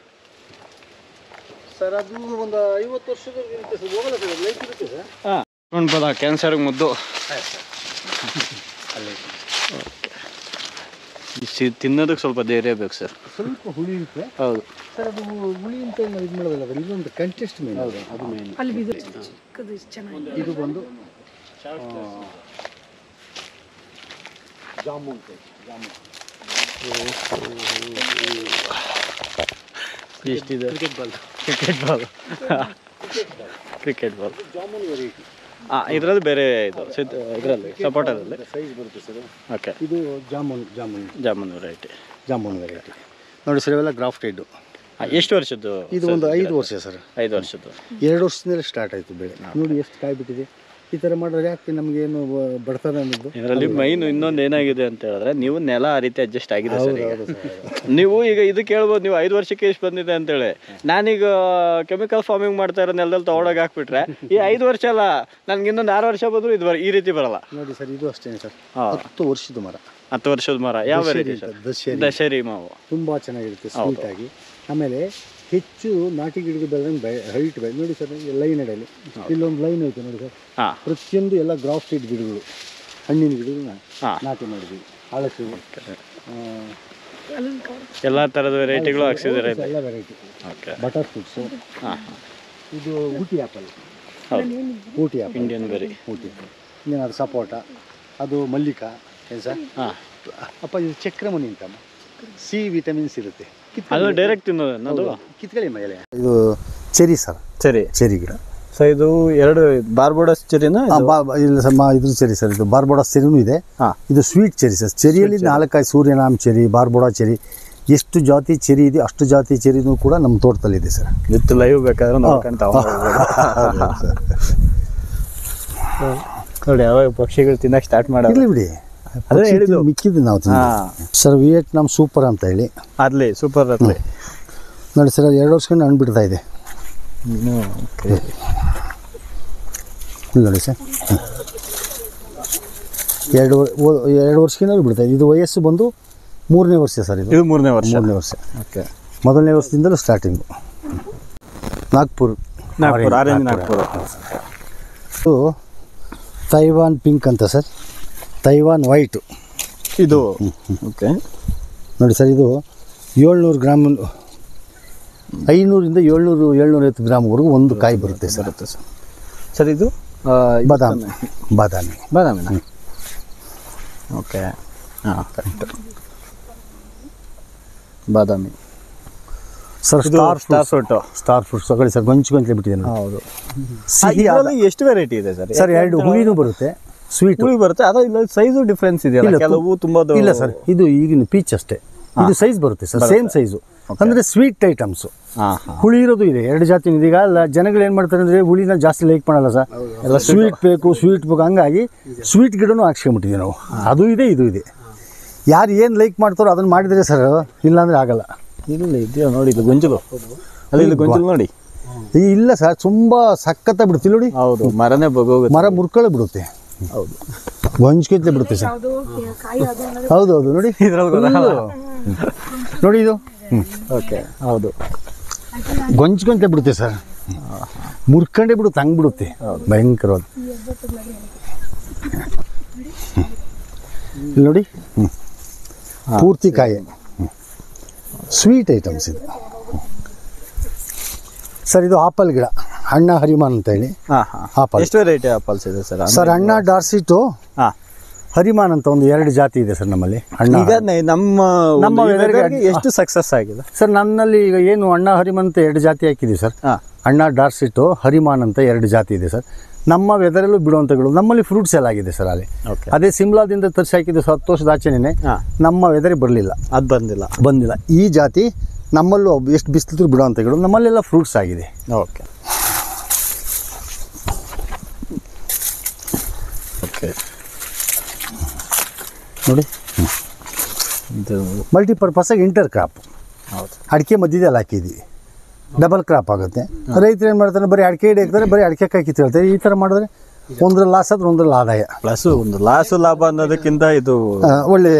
ಸರ್? ಅದು ಒಂದು 50 ವರ್ಷದ ಇರುತ್ತೆ ಸರ್. ಹೋಗಲ್ಲ ಸರ್, ಲೈಫ್ ಇರುತ್ತೆ ಸರ್. ಹಾಂ, ನೋಡ್ಬೋದಾ? ಕ್ಯಾನ್ಸರ್ಗೆ ಮುದ್ದು. ತಿನ್ನೋದಕ್ಕೆ ಸ್ವಲ್ಪ ಧೈರ್ಯ ಬೇಕು ಸರ್. ಸ್ವಲ್ಪ ಹುಳಿ ಇರುತ್ತೆ. ಹೌದು ಸರ್, ಅದು ಹುಳಿ ಅಂತ ಇದು ಮಾಡೋದಲ್ಲ, ಇದೊಂದು ಕಂಟೆಸ್ಟ್ ಮೇನ್. ಹೌದು, ಅದು ಮೇನ್. ಇದು ಬಂದು ಜಾಮೂನ್. ಎಷ್ಟಿದೆ? Cricket ball jamun variety. ಇದರಲ್ಲಿ ಬೇರೆ ಇದು ಇದರಲ್ಲಿ ಸಪೋಟದಲ್ಲಿ ಸೈಜ್ ಬರುತ್ತೆ ಸರ್. ಓಕೆ, ಇದು ಜಾಮೂನ್ ವೆರೈಟಿ ನೋಡಿ ಸರ್. ಇವೆಲ್ಲ ಗ್ರಾಫ್ಟೆಡ್. ಎಷ್ಟು ವರ್ಷದ್ದು ಇದು? ಒಂದು 5 ವರ್ಷ ಸರ್. 5 ವರ್ಷದ್ದು. 2 ವರ್ಷದಿಂದ ಸ್ಟಾರ್ಟ್ ಆಯಿತು ಬೆಳೆ. ನೋಡಿ ಎಷ್ಟು ಕಾಯಿ ಬಿಟ್ಟಿದೆ. ಈ ಥರ ಮಾಡಿದ್ರೆ ಯಾಕೆ ನಮಗೇನು ಬರ್ತದೆ ಅನ್ನೋದು. ಇದರಲ್ಲಿ ಮೈನ್ ಇನ್ನೊಂದು ಏನಾಗಿದೆ ಅಂತ ಹೇಳಿದ್ರೆ, ನೀವು ನೆಲ ಆ ರೀತಿ ಅಡ್ಜಸ್ಟ್ ಆಗಿದೆ ಸರ್. ನೀವು ಈಗ ಇದಕ್ಕೆ ಹೇಳ್ಬೋದು, ನೀವು 5 ವರ್ಷಕ್ಕೆ ಎಷ್ಟು ಬಂದಿದೆ ಅಂತೇಳಿ. ನಾನೀಗ ಕೆಮಿಕಲ್ ಫಾರ್ಮಿಂಗ್ ಮಾಡ್ತಾ ಇರೋ ನೆಲದಲ್ಲಿ ತಗೊಂಡೋಗಿ ಹಾಕ್ಬಿಟ್ರೆ ಈ 5 ವರ್ಷ ಅಲ್ಲ, ನನ್ಗೆ ಇನ್ನೊಂದು 6 ವರ್ಷ ಬಂದರೂ ಇದು ಈ ರೀತಿ ಬರಲ್ಲ. ನೋಡಿ ಸರ್, ಇದು ಅಷ್ಟೇ ಸರ್. 10 ವರ್ಷದ ಮರ. 10 ವರ್ಷದ ಮರ. ಯಾವ ವೆರೈಟಿ ಸರ್? ದಶೇರಿ ಮಾವು. ತುಂಬ ಚೆನ್ನಾಗಿರುತ್ತೆ, ಸ್ವೀಟ್ ಆಗಿ. ಆಮೇಲೆ ಹೆಚ್ಚು ನಾಟಿ ಗಿಡಕ್ಕೆ ಬೆಳೆದಂಗೆ ಹೈಟ್ ಬೆಳೆ. ನೋಡಿ ಸರ್, ಲೈನ್ ಅಡಿಯಲ್ಲಿ ಇಲ್ಲೊಂದು ಲೈನ್ ಐತೆ ನೋಡಿ ಸರ್. ಪ್ರತಿಯೊಂದು ಎಲ್ಲ ಗ್ರಾಫ್ಟೆಡ್ ಗಿಡಗಳು, ಹಣ್ಣಿನ ಗಿಡಗಳನ್ನ ನಾಟಿ ಮಾಡಿದ್ವಿ. ಹಳಸು, ಎಲ್ಲ ಥರದ ವೆರೈಟಿಗಳು ಹಾಕ್ಸಿದ್ದಾರೆ. ಎಲ್ಲ ವೆರೈಟಿ. Butter fruits. ಇದು Ooty apple. Ooty apple, Indian berry. Ooty. ಇನ್ನೇನಾದ್ರು ಸಪೋಟ, ಅದು ಮಲ್ಲಿಕಾ. ಏನು ಸರ್? ಅಪ್ಪ, ಇದು ಚಕ್ರಮಣಿ ಅಂತಮ್ಮ. ಸಿ ವಿಟಮಿನ್ಸ್ ಇರುತ್ತೆ. ಅದು ಡೈರೆಕ್ಟ್ ತಿನ್ನೋದು. ಕಿತ್ಕೊಳ್ಳಿ ಮೇಲೆ. ಇದು ಚೆರಿ ಸರ್. ಚೆರಿ ಗಿಡ. ಸೊ ಇದು 2 ಬಾರ್ಬೋಡಸ್ ಚೆರಿನ? ಇಲ್ಲ ಸರ್, ಇದ್ರ ಚೆರಿ ಸರ್. ಇದು ಬಾರ್ಬೋಡಸ್ ಚೆರಿನೂ ಇದೆ. ಇದು ಸ್ವೀಟ್ ಚೆರಿ ಸರ್. ಚೆರಿಯಲ್ಲಿ 4 ಸೂರ್ಯನಾಮ್ ಚೆರಿ, ಬಾರ್ಬೋಡಾ ಚೆರಿ, ಎಷ್ಟು ಜಾತಿ ಚೆರಿ ಇದೆ ಅಷ್ಟು ಜಾತಿ ಚೆರಿನೂ ಕೂಡ ನಮ್ಮ ತೋಟದಲ್ಲಿದೆ ಸರ್. ವಿತ್ ಲೈವ್ ಬೇಕಾದ್ರೆ ನೋಡ್ಕೊಂತ ನೋಡಿ ಯಾವಾಗ ಪಕ್ಷಿಗಳು ತಿನ್ನಕ್ಕೆ ಸ್ಟಾರ್ಟ್ ಮಾಡೋದು ಇರಲಿ ಬಿಡಿ, ಅದೇ ಹೇಳಿದ್ದು ಮಿಕ್ಕಿದ್ದು ನಾವು ಸರ್. ವಿಯೆಟ್ನಾಂ ಸೂಪರ್ ಅಂತ ಹೇಳಿ ಅರ್ಲಿ ಸೂಪರ್ ಅರ್ಲಿ ನೋಡಿ ಸರ್, ಅದು 2 ವರ್ಷದಿಂದ ಹಣ್ಣು ಬಿಡ್ತಾ ಇದೆ ನೋಡಿ ಸರ್. 2 ವರ್ಷಕ್ಕಿಂತ ಬಿಡ್ತಾ ಇದೆ. ಇದು ವಯಸ್ಸು ಬಂದು 3ನೇ ವರ್ಷ ಸರ್. ಇದು 3ನೇ ವರ್ಷ. ಓಕೆ. 1ನೇ ವರ್ಷದಿಂದಲೂ ಸ್ಟಾರ್ಟಿಂಗು. ನಾಗ್ಪುರ್ ಆರೆಂಜ್ ನಾಗ್ಪುರ. ಇದು ತೈವಾನ್ ಪಿಂಕ್ ಅಂತ ಸರ್, ತೈವಾನ್ ವೈಟು ಇದು. ಓಕೆ ನೋಡಿ ಸರ್, ಇದು 700 ಗ್ರಾಮ್, 500ರಿಂದ 700-750 ಗ್ರಾಮ್ವರೆಗೂ ಒಂದು ಕಾಯಿ ಬರುತ್ತೆ ಸರ್. ಸರ್ ಇದು ಬಾದಾಮಿ. ಬಾದಾಮಿನ. ಓಕೆ ಹಾಂ ಕರೆಕ್ಟ್. ಬಾದಾಮಿ ಸರ್. ಸ್ಟಾರ್ ಫ್ರೂಟ್ ತಗೊಳ್ಳಿ ಸರ್, ಗೊಂಚಲೆ ಬಿಟ್ಟಿದೆ. ಹೌದು. ಸಿಹಿ ಎಷ್ಟು ವೆರೈಟಿ ಇದೆ ಸರ್? ಸರ್ 2 ಹುಳಿನೂ ಬರುತ್ತೆ, ಸ್ವೀಟ್ ಹುಳಿ ಬರುತ್ತೆ. ಅದ ಇಲ್ಲ ಸೈಜು ಡಿಫ್ರೆನ್ಸ್ ಇದೆಯಲ್ಲ, ಕೆಲವು ತುಂಬ. ಇಲ್ಲ ಸರ್, ಇದು ಈಗಿನ ಪೀಚ್ ಅಷ್ಟೇ. ಇದು ಸೈಜ್ ಬರುತ್ತೆ ಸರ್, ಸೇಮ್ ಸೈಜು. ಅಂದರೆ ಸ್ವೀಟ್ ಐಟಮ್ಸು. ಹುಳಿ ಇರೋದು ಇದೆ, 2 ಜಾತಿ ಇದೆ. ಈಗ ಜನಗಳು ಏನು ಮಾಡ್ತಾರೆ ಅಂದರೆ ಹುಳಿನ ಜಾಸ್ತಿ ಲೈಕ್ ಮಾಡಲ್ಲ ಸರ್, ಎಲ್ಲ ಸ್ವೀಟ್ ಬೇಕು. ಹಂಗಾಗಿ ಸ್ವೀಟ್ ಗಿಡನೂ ಹಾಕ್ಸ್ಕೊಂಬಿಟ್ಟಿದ್ದೀವಿ ನಾವು. ಅದು ಇದೆ, ಇದು ಇದೆ. ಯಾರು ಏನು ಲೈಕ್ ಮಾಡ್ತಾರೋ ಅದನ್ನು ಮಾಡಿದರೆ ಸರ್, ಇಲ್ಲಾಂದರೆ ಆಗಲ್ಲ. ಇಲ್ಲ ಇದೆಯಾ ನೋಡಿ, ಇದು ಗೊಂಚಲು. ಅಲ್ಲಿ ಗೊಂಚಲು ನೋಡಿ. ಇಲ್ಲ ಸರ್, ತುಂಬ ಸಖತ್ತ ಬಿಡುತ್ತೆ ನೋಡಿ. ಹೌದು, ಮರನೇ ಬಗೋಗುತ್ತೆ, ಮರ ಮುರ್ಕೊಳ್ಳೆ ಬಿಡುತ್ತೆ. ಹೌದು, ಗೊಂಚ್ಕಿತ್ಲೆ ಬಿಡುತ್ತೆ ಸರ್. ಹೌದು ನೋಡಿ ನೋಡಿ ಇದು. ಓಕೆ ಹೌದು, ಗೊಂಚ್ಕೊಂತ ಬಿಡುತ್ತೆ ಸರ್, ಮುರ್ಕೊಂಡೇ ಬಿಡುತ್ತೆ, ಹಂಗೆ ಬಿಡುತ್ತೆ ಭಯಂಕರವಾದ. ಇಲ್ಲಿ ನೋಡಿ, ಪೂರ್ತಿ ಕಾಯಿ ಸ್ವೀಟ್ ಐಟಮ್ಸ್ ಇದು ಸರ್. ಇದು ಆಪಲ್ ಗಿಡ, ಅಣ್ಣ ಹರಿಮಾನ್ ಅಂತ ಹೇಳಿ. ಆಪಲ್ ಎಷ್ಟು ವೆರೈಟಿ ಆಪಲ್ಸ್ ಇದೆ ಸರ್? ಸರ್ ಅಣ್ಣ ಡಾರ್ಸಿಟು, ಹರಿಮಾನ್ ಅಂತ ಒಂದು 2 ಜಾತಿ ಇದೆ ಸರ್ ನಮ್ಮಲ್ಲಿ. ಈಗ ನಮ್ಮ ವೆದರ್ಗೆ ಎಷ್ಟು ಸಕ್ಸಸ್ ಆಗಿದೆ ಸರ್? ನನ್ನಲ್ಲಿ ಈಗ ಏನು ಅಣ್ಣ ಹರಿಮಾನ್ ಅಂತ 2 ಜಾತಿ ಹಾಕಿದ್ದೀವಿ ಸರ್. ಅಣ್ಣ ಡಾರ್ಸಿಟು, ಹರಿಮಾನ್ ಅಂತ 2 ಜಾತಿ ಇದೆ ಸರ್. ನಮ್ಮ ವೆದರಲ್ಲೂ ಬಿಡುವಂಥಗಳು. ನಮ್ಮಲ್ಲಿ ಫ್ರೂಟ್ಸ್ ಎಲ್ಲ ಆಗಿದೆ ಸರ್ ಅಲ್ಲಿ. ಅದೇ ಸಿಮ್ಲಾದಿಂದ ತರಿಸಿ ಹಾಕಿದ್ದು 10 ವರ್ಷದ ಆಚೆನೇ ನಮ್ಮ ವೆದರಿಗೆ ಬರಲಿಲ್ಲ, ಅದು ಬಂದಿಲ್ಲ. ಈ ಜಾತಿ ನಮ್ಮಲ್ಲೂ ಎಷ್ಟು ಬಿಸಿಲಿದ್ರು ಬಿಡುವಂಥಗಳು, ನಮ್ಮಲ್ಲೆಲ್ಲ ಫ್ರೂಟ್ಸ್ ಆಗಿದೆ. ಓಕೆ ಓಕೆ ನೋಡಿ, ಮಲ್ಟಿಪರ್ಪಸಾಗಿ ಇಂಟರ್ ಕ್ರಾಪ್. ಹೌದು, ಅಡಿಕೆ ಮಧ್ಯದಲ್ಲಿ ಹಾಕಿದ್ದೀವಿ, ಡಬಲ್ ಕ್ರಾಪ್ ಆಗುತ್ತೆ. ರೈತರು ಏನು ಮಾಡ್ತಾರೆ, ಬರೀ ಅಡಿಕೆ ಹಿಡಿಯಕ್ತಾರೆ, ಬರೀ ಅಡಿಕೆ ಕಾಯಿ ಕಿತ್ಕೊಳ್ತಾರೆ. ಈ ಥರ ಮಾಡಿದ್ರೆ ಒಂದ್ರಲ್ಲಿ ಲಾಸ್ ಆದ್ರೆ ಒಂದ್ರಲ್ಲಿ ಆದಾಯ. ಪ್ಲಸ್ ಒಂದು ಲಾಭ ಅನ್ನೋದಕ್ಕಿಂತ ಇದು ಒಳ್ಳೆ.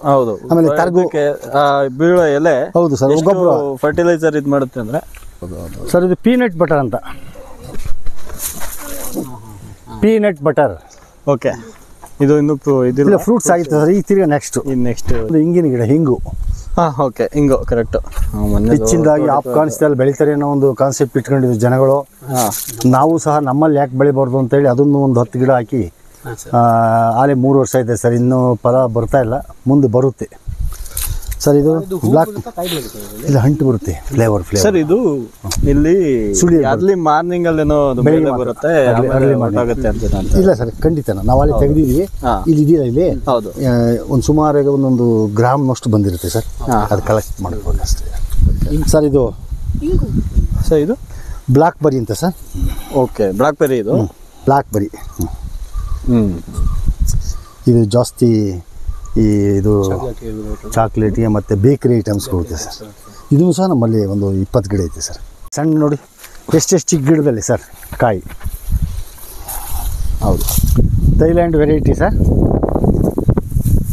ಹೌದು, ಆಮೇಲೆ ತರಗು ಬೀಳೋ ಎಲೆ. ಹೌದು ಸರ್, ಗೊಬ್ಬರ ಫರ್ಟಿಲೈಸರ್ ಇದು ಮಾಡುತ್ತೆ ಅಂದರೆ. ಸರ್ ಇದು ಪೀನಟ್ ಬಟರ್ ಅಂತ. Peanut butter. ಓಕೆ, ಇದು ಇನ್ನೂ ಇದಿಲ್ಲ, ಫ್ರೂಟ್ಸ್ ಆಗಿತ್ತು ಸರ್. ಈಗ ತಿರ್ಗಿ ನೆಕ್ಸ್ಟ್ ಹಿಂಗಿನ ಗಿಡ, ಹಿಂಗು. ಓಕೆ, ಹಿಂಗು ಕರೆಕ್ಟ್. ಹೆಚ್ಚಿನದಾಗಿ ಆಫ್ಘಾನಿಸ್ತಾನಲ್ಲಿ ಬೆಳಿತಾರೆ ಅನ್ನೋ ಒಂದು ಕಾನ್ಸೆಪ್ಟ್ ಇಟ್ಕೊಂಡಿದ್ರು ಜನಗಳು. ನಾವು ಸಹ ನಮ್ಮಲ್ಲಿ ಯಾಕೆ ಬೆಳಿಬಾರ್ದು ಅಂತೇಳಿ ಅದನ್ನು ಒಂದು 10 ಗಿಡ ಹಾಕಿ ಆಲೆ 3 ವರ್ಷ ಇದೆ ಸರ್. ಇನ್ನೂ ಫಲ ಬರ್ತಾ ಇಲ್ಲ, ಮುಂದೆ ಬರುತ್ತೆ ಸರ್. ಇದು ಬ್ಲಾಕ್ ಇಲ್ಲ, ಹಂಟು ಬರುತ್ತೆ, ಫ್ಲೇವರ್. ಸರ್ ಇದು ಇಲ್ಲಿ ಸುಳಿ ಅರ್ಲಿ ಮಾರ್ನಿಂಗ್ ಅಲ್ಲಿ ಏನೋ ಬೆಳೆ ಬರುತ್ತೆ, ಇಲ್ಲ ಸರ್ ಖಂಡಿತ. ನಾವು ಅಲ್ಲಿ ತೆಗೆದಿದ್ದೀವಿ, ಇಲ್ಲಿ ಇದೆಯಲ್ಲ, ಇಲ್ಲಿ ಒಂದು ಸುಮಾರಾಗಿ 1 ಗ್ರಾಮ್ನಷ್ಟು ಬಂದಿರುತ್ತೆ ಸರ್. ಅದು ಕಲೆಕ್ಟ್ ಮಾಡ್ಬೋದು ಅಷ್ಟೇ ಸರ್. ಇದು ಸರ್ ಇದು ಬ್ಲಾಕ್ ಬರಿ ಅಂತ ಸರ್. Okay, BlackBerry. ಇದು ಬ್ಲಾಕ್ ಬರಿ. ಇದು ಜಾಸ್ತಿ ಇದು ಚಾಕ್ಲೇಟ್ಗೆ ಮತ್ತು ಬೇಕರಿ ಐಟಮ್ಸ್ ಕೊಡುತ್ತೆ ಸರ್. ಇದೂ ಸಹ ನಮ್ಮಲ್ಲಿ ಒಂದು 20 ಗಿಡ ಐತೆ ಸರ್. ಸಣ್ಣ ನೋಡಿ ಎಷ್ಟೆಷ್ಟು ಚಿಕ್ಕ ಗಿಡದಲ್ಲಿ ಸರ್ ಕಾಯಿ. ಹೌದು, ಥೈಲ್ಯಾಂಡ್ ವೆರೈಟಿ ಸರ್.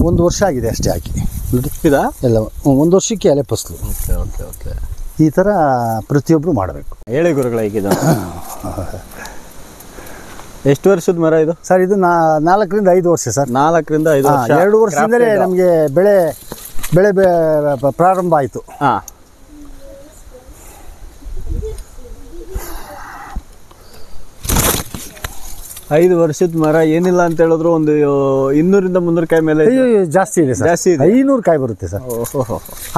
1 ವರ್ಷ ಆಗಿದೆ ಅಷ್ಟೇ ಹಾಕಿ ನೋಡಿ. ಇದಾ ಎಲ್ಲ 1 ವರ್ಷಕ್ಕೆ ಎಲೆ ಫಸಲು. Okay okay okay. ಈ ಥರ ಪ್ರತಿಯೊಬ್ಬರು ಮಾಡಬೇಕು. ಹೇಳಿ ಗುರುಗಳ, ಈಗಿದ ಎಷ್ಟು ವರ್ಷದ ಮರ ಇದು ಸರ್? ಇದು 4ರಿಂದ 5 ವರ್ಷ ಸರ್. 4ರಿಂದ 5 ವರ್ಷ. 2 ವರ್ಷದಿಂದಲೇ ನಮಗೆ ಬೆಳೆ ಪ್ರಾರಂಭ ಆಯಿತು. ಹಾಂ, ಐದು ವರ್ಷದ ಮರ ಏನಿಲ್ಲ ಅಂತ ಹೇಳಿದ್ರು ಒಂದು 200ರಿಂದ 300 ಕಾಯಿ ಮೇಲೆ ಜಾಸ್ತಿ ಇದೆ ಸರ್. ಜಾಸ್ತಿ ಇದೆ, 500 ಕಾಯಿ ಬರುತ್ತೆ ಸರ್.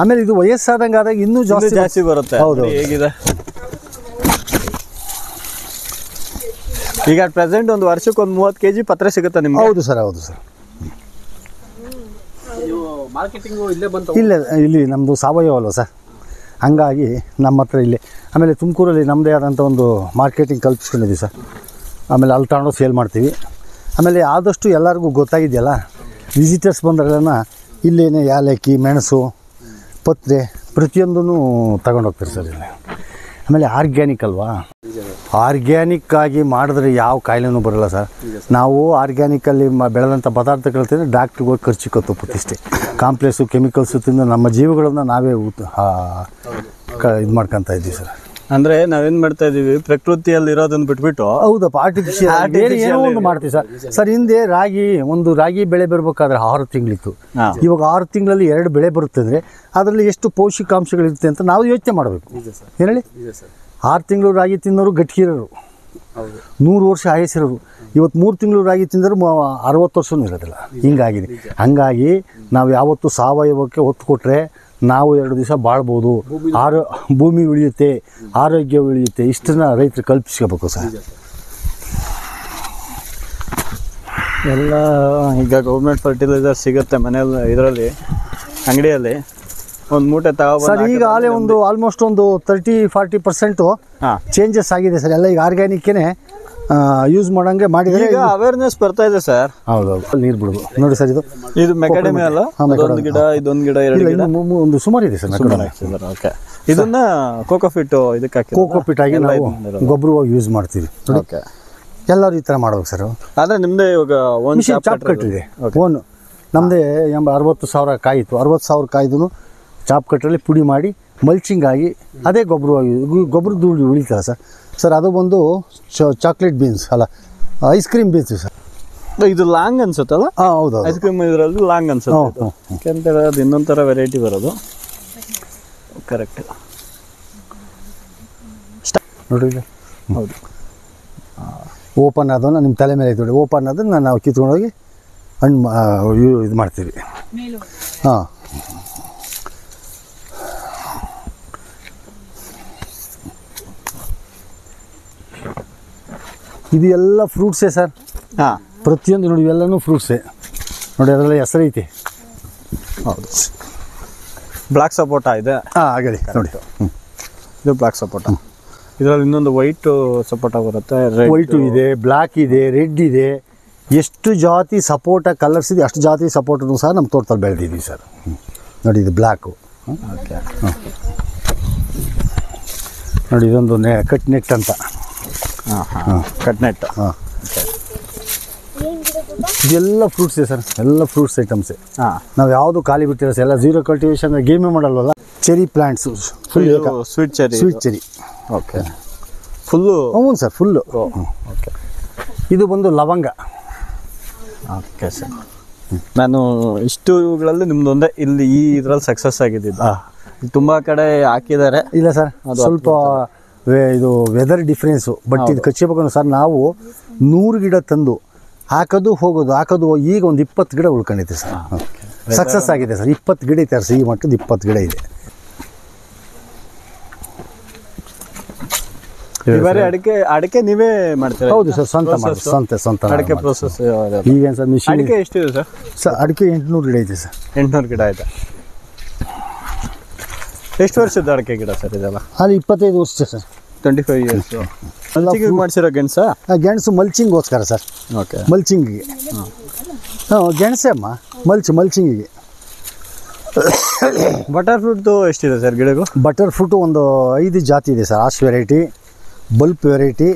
ಆಮೇಲೆ ಇದು ವಯಸ್ಸಾದಂಗೆ ಆದಾಗ ಇನ್ನೂ ಜಾಸ್ತಿ ಬರುತ್ತೆ. ಹೌದು, ಹೇಗಿದೆ ಈಗ ಪ್ರೆಸೆಂಟ್ ಒಂದು ವರ್ಷಕ್ಕೆ ಒಂದು 30 kg ಪತ್ರ ಸಿಗುತ್ತೆ ನಿಮ್ಗೆ? ಹೌದು ಸರ್, ಹೌದು ಸರ್. ಮಾರ್ಕೆಟಿಂಗು ಇಲ್ಲೇ ಬಂತು. ಇಲ್ಲಿ ನಮ್ಮದು ಸಾವಯವ ಅಲ್ವ ಸರ್, ಹಂಗಾಗಿ ನಮ್ಮ ಹತ್ರ ಇಲ್ಲಿ. ಆಮೇಲೆ ತುಮಕೂರಲ್ಲಿ ನಮ್ಮದೇ ಆದಂಥ ಒಂದು ಮಾರ್ಕೆಟಿಂಗ್ ಕಲ್ಪಿಸ್ಕೊಂಡಿದ್ದೀವಿ ಸರ್. ಆಮೇಲೆ ಅಲ್ಲಿ ತಗೊಂಡು ಸೇಲ್ ಮಾಡ್ತೀವಿ. ಆಮೇಲೆ ಆದಷ್ಟು ಎಲ್ಲರಿಗೂ ಗೊತ್ತಾಗಿದೆಯಲ್ಲ, ವಿಸಿಟರ್ಸ್ ಬಂದ್ರೆಲ್ಲ ಇಲ್ಲೇನೆ ಏಲಕ್ಕಿ, ಮೆಣಸು, ಪತ್ರೆ ಪ್ರತಿಯೊಂದೂ ತಗೊಂಡೋಗ್ತಾರೆ ಸರ್ ಇಲ್ಲಿ. ಆಮೇಲೆ ಆರ್ಗ್ಯಾನಿಕ್ ಅಲ್ವಾ, ಆರ್ಗ್ಯಾನಿಕ್ ಆಗಿ ಮಾಡಿದ್ರೆ ಯಾವ ಕಾಯಿಲೆನೂ ಬರೋಲ್ಲ ಸರ್. ನಾವು ಆರ್ಗ್ಯಾನಿಕಲ್ಲಿ ಬೆಳೆದಂಥ ಪದಾರ್ಥಗಳು ತಿಂದರೆ ಡಾಕ್ಟ್ರಿಗೆ ಹೋಗಿ ಖರ್ಚಿಕೊತ್ತು ಪ್ರತಿಷ್ಠೆ. ಕಾಂಪ್ಲೆಕ್ಸು ಕೆಮಿಕಲ್ಸು ತಿಂದು ನಮ್ಮ ಜೀವಗಳನ್ನು ನಾವೇ ಇದು ಮಾಡ್ಕೊತಾ ಇದ್ದೀವಿ ಸರ್. ಅಂದ್ರೆ ನಾವೇನ್ ಮಾಡ್ತಾ ಇದೀವಿ, ಪ್ರಕೃತಿಯಲ್ಲಿ ಇರೋದನ್ನ ಬಿಟ್ಬಿಟ್ಟು ಹೌದಪ್ಪ ಆರ್ಟಿಫಿಷಿಯಲ್ ಏನೋ ಒಂದು ಮಾಡ್ತೀವಿ ಸರ್. ಸರ್ ಹಿಂದೆ ರಾಗಿ ಬೆಳೆ ಬರಬೇಕಾದ್ರೆ 6 ತಿಂಗಳಿತ್ತು. ಇವಾಗ 6 ತಿಂಗಳಲ್ಲಿ 2 ಬೆಳೆ ಬರುತ್ತೆ ಅಂದರೆ ಅದರಲ್ಲಿ ಎಷ್ಟು ಪೌಷ್ಟಿಕಾಂಶಗಳಿರುತ್ತೆ ಅಂತ ನಾವು ಯೋಚನೆ ಮಾಡಬೇಕು. ಏನು ಹೇಳಿ, 6 ತಿಂಗಳು ರಾಗಿ ತಿನ್ನೋರು ಗಟ್ಟಿರೋರು, 100 ವರ್ಷ ಆಯಸ್ಸಿರೋರು. ಇವತ್ತು 3 ತಿಂಗಳು ರಾಗಿ ತಿಂದರೂ 60 ವರ್ಷವೂ ಇರೋದಿಲ್ಲ. ಹಿಂಗಾಗಿದೆ. ಹಂಗಾಗಿ ನಾವು ಯಾವತ್ತೂ ಸಾವಯವಕ್ಕೆ ಒತ್ತು ಕೊಟ್ಟರೆ ನಾವು 2 ದಿವಸ ಬಾಳ್ಬೋದು. ಭೂಮಿ ಉಳಿಯುತ್ತೆ, ಆರೋಗ್ಯ ಉಳಿಯುತ್ತೆ. ಇಷ್ಟನ್ನ ರೈತರು ಕಲ್ಪಿಸ್ಕೋಬೇಕು ಸರ್. ಎಲ್ಲ ಈಗ ಗೌರ್ಮೆಂಟ್ ಫರ್ಟಿಲೈಸರ್ ಸಿಗುತ್ತೆ ಮನೆಯಲ್ಲಿ, ಇದರಲ್ಲಿ ಅಂಗಡಿಯಲ್ಲಿ ಒಂದು ಮೂಟೆ ತಗೊಬಂದು ಸರ್. ಈಗ ಆಲೇ ಆಲ್ಮೋಸ್ಟ್ ಒಂದು 30-40% ಚೇಂಜಸ್ ಆಗಿದೆ ಸರ್. ಎಲ್ಲ ಈಗ ಆರ್ಗ್ಯಾನಿಕ್ಕೇ ಯೂಸ್ ಮಾಡಂಗೆ ಮಾಡಿದರೆ ಈಗ ಅವೇರ್ನೆಸ್ ಬರ್ತಾ ಇದೆ ಸರ್. ಹೌದೌದು, ನೀರು ಬಿಡೋದು ನೋಡಿ ಸರ್. ಇದು ಮೆಕಾಡೆಮಿ ಅಲ್ಲ, ಒಂದು ಗಿಡ, ಇದೊಂದು ಗಿಡ, 2 ಗಿಡ, ಒಂದು ಸುಮಾರು ಇದೆ ಸರ್. ಓಕೆ, ಇದನ್ನ ಕೋಕೋಫಿಟ್ ಇದಕ್ಕೆ ಹಾಕಿ ಕೋಕೋಪಿಟ್ ಆಗಿ ನಾವು ಗೊಬ್ಬರವಾಗಿ ಯೂಸ್ ಮಾಡ್ತೀವಿ. ಓಕೆ, ಎಲ್ಲರೂ ಈ ಥರ ಮಾಡ್ಬೇಕು ಸರ್. ಆದರೆ ನಿಮ್ಮದೇ ಇವಾಗ ಒಂದು ಚಾಪ್ ಕಟ್ಟಿದೆ ಓನ್. ನಮ್ಮದೇ 60,000 ಕಾಯಿತು. 60,000 ಕಾಯ್ದು ಚಾಪ್ ಕಟ್ಟರಲ್ಲಿ ಪುಡಿ ಮಾಡಿ ಮಲ್ಚಿಂಗ್ ಆಗಿ ಅದೇ ಗೊಬ್ಬರದ ಧೂಳು ಉಳಿತಲ್ಲ ಸರ್. ಸರ್ ಅದು ಬಂದು ಚಾಕ್ಲೇಟ್ ಬೀನ್ಸ್ ಅಲ್ಲ, ಐಸ್ ಕ್ರೀಮ್ ಬೀನ್ಸ್ ಸರ್. ಇದು ಲಾಂಗ್ ಅನ್ಸುತ್ತಲ್ಲ? ಹೌದು, ಐಸ್ ಕ್ರೀಮ್ ಇದರಲ್ಲಿ ಲಾಂಗ್ ಅನ್ಸುತ್ತೆ. ಯಾಕೆಂತ ಅದು ಇನ್ನೊಂದು ಥರ ವೆರೈಟಿ ಬರೋದು. ಕರೆಕ್ಟ್ ನೋಡಿದ್ರೆ ಹೌದು. ಓಪನ್ ಆದವನ್ನ ನಿಮ್ಮ ತಲೆ ಮೇಲೆ ಇತ್ತು, ಓಪನ್ ಅದನ್ನು ನಾವು ಕಿತ್ಕೊಂಡೋಗಿ ಹಣ್ಣು ಇದು ಮಾಡ್ತೀವಿ. ಹಾಂ, ಇದು ಎಲ್ಲ ಫ್ರೂಟ್ಸೇ ಸರ್. ಹಾಂ, ಪ್ರತಿಯೊಂದು ನೋಡಿ ಇವೆಲ್ಲನೂ ಫ್ರೂಟ್ಸೇ ನೋಡಿ. ಅದರಲ್ಲಿ ಹೆಸರೈತೆ. ಹೌದು, ಬ್ಲ್ಯಾಕ್ ಸಪೋಟ ಇದೆ. ಆಗಲಿ ನೋಡಿ. ಇದು ಬ್ಲ್ಯಾಕ್ ಸಪೋಟ. ಇದರಲ್ಲಿ ಇನ್ನೊಂದು ವೈಟ್ ಸಪೋಟ ಬರುತ್ತೆ. ವೈಟು ಇದೆ, ಬ್ಲ್ಯಾಕ್ ಇದೆ, ರೆಡ್ ಇದೆ. ಎಷ್ಟು ಜಾತಿ ಸಪೋಟ ಕಲರ್ಸ್ ಇದೆ ಅಷ್ಟು ಜಾತಿ ಸಪೋಟನು ಸಹ ನಮ್ಮ ತೋಟದಲ್ಲಿ ಬೆಳೆದಿದ್ದೀವಿ ಸರ್. ನೋಡಿ, ಇದು ಬ್ಲ್ಯಾಕು. ಓಕೆ, ನೋಡಿ ಇದೊಂದು ಕಟ್ ನೆಟ್ ಅಂತ. Cut net. ಹಾಂ, ಇದೆಲ್ಲ ಫ್ರೂಟ್ಸೇ ಸರ್. ಎಲ್ಲ ಫ್ರೂಟ್ಸ್ ಐಟಮ್ಸೇ. ನಾವು ಯಾವುದು ಖಾಲಿ ಬಿಟ್ಟಿರೋ ಸರ್. ಎಲ್ಲ ಝೀರೋ ಕಲ್ಟಿವೇಶನ್ ಗೇಮೇ ಮಾಡಲ್ವಲ್ಲ. Cherry plants full, sweet cherry. Okay, full. ಹ್ಞೂ ಸರ್, ಫುಲ್ಲು. ಓಕೆ, ಇದು ಬಂದು ಲವಂಗ. Okay sir. ನಾನು ಇಷ್ಟುಗಳಲ್ಲಿ ನಿಮ್ದೊಂದೇ ಇಲ್ಲಿ ಈ ಇದರಲ್ಲಿ ಸಕ್ಸಸ್ ಆಗಿದ್ದು. ತುಂಬ ಕಡೆ ಹಾಕಿದ್ದಾರೆ. ಇಲ್ಲ ಸರ್, ಸ್ವಲ್ಪ ಇದು ವೆದರ್ ಡಿಫ್ರೆನ್ಸು. ಬಟ್ ಇದು ಕಚ್ಚಬೇಕು ಸರ್. ನಾವು 100 ಗಿಡ ತಂದು ಹಾಕೋದು ಹೋಗೋದು ಈಗ ಒಂದು 20 ಗಿಡ ಉಳ್ಕೊಂಡಿದೆ ಸರ್. ಸಕ್ಸಸ್ ಆಗಿದೆ ಸರ್. 20 ಗಿಡ ಐತೆ ಸರ್. ಈ ಮಟ್ಟದ 20 ಗಿಡ ಇದೆ. ಅಡಿಕೆ ನೀವೇ ಮಾಡ್ತೀರಾ? ಹೌದು ಸರ್, ಸ್ವಂತ ಅಡಿಕೆ ಪ್ರೋಸೆಸ್. ಈಗೇನು ಸರ್ ಮಿಷಿನ್? ಅಡಿಕೆ ಎಷ್ಟಿದೆ ಸರ್? ಸರ್ ಅಡಿಕೆ 800 ಗಿಡ ಇದೆ ಸರ್. 800 ಗಿಡ ಇದೆ. ಎಷ್ಟು ವರ್ಷದ ಅಡಿಕೆ ಗಿಡ ಸರ್ ಇದೆಲ್ಲ? ಅಲ್ಲಿ 25 ವರ್ಷ ಸರ್. 25 ಇಯರ್ಸ್. ಮಲ್ಚಿಂಗ್ ಮಾಡಿಸಿರೋ ಗೆಣಸ? ಗೆಣಸು ಮಲ್ಚಿಂಗ್ಗೋಸ್ಕರ ಸರ್. ಓಕೆ, ಮಲ್ಚಿಂಗಿಗೆ. ಗೆಣಸೇ ಅಮ್ಮ, ಮಲ್ಚಿಂಗಿಗೆ. ಬಟರ್ ಫ್ರೂಟ್ದು ಎಷ್ಟಿದೆ ಸರ್ ಗಿಡಗೂ? ಬಟರ್ ಫ್ರೂಟು ಒಂದು 5 ಜಾತಿ ಇದೆ sir. Hass variety, bulb variety,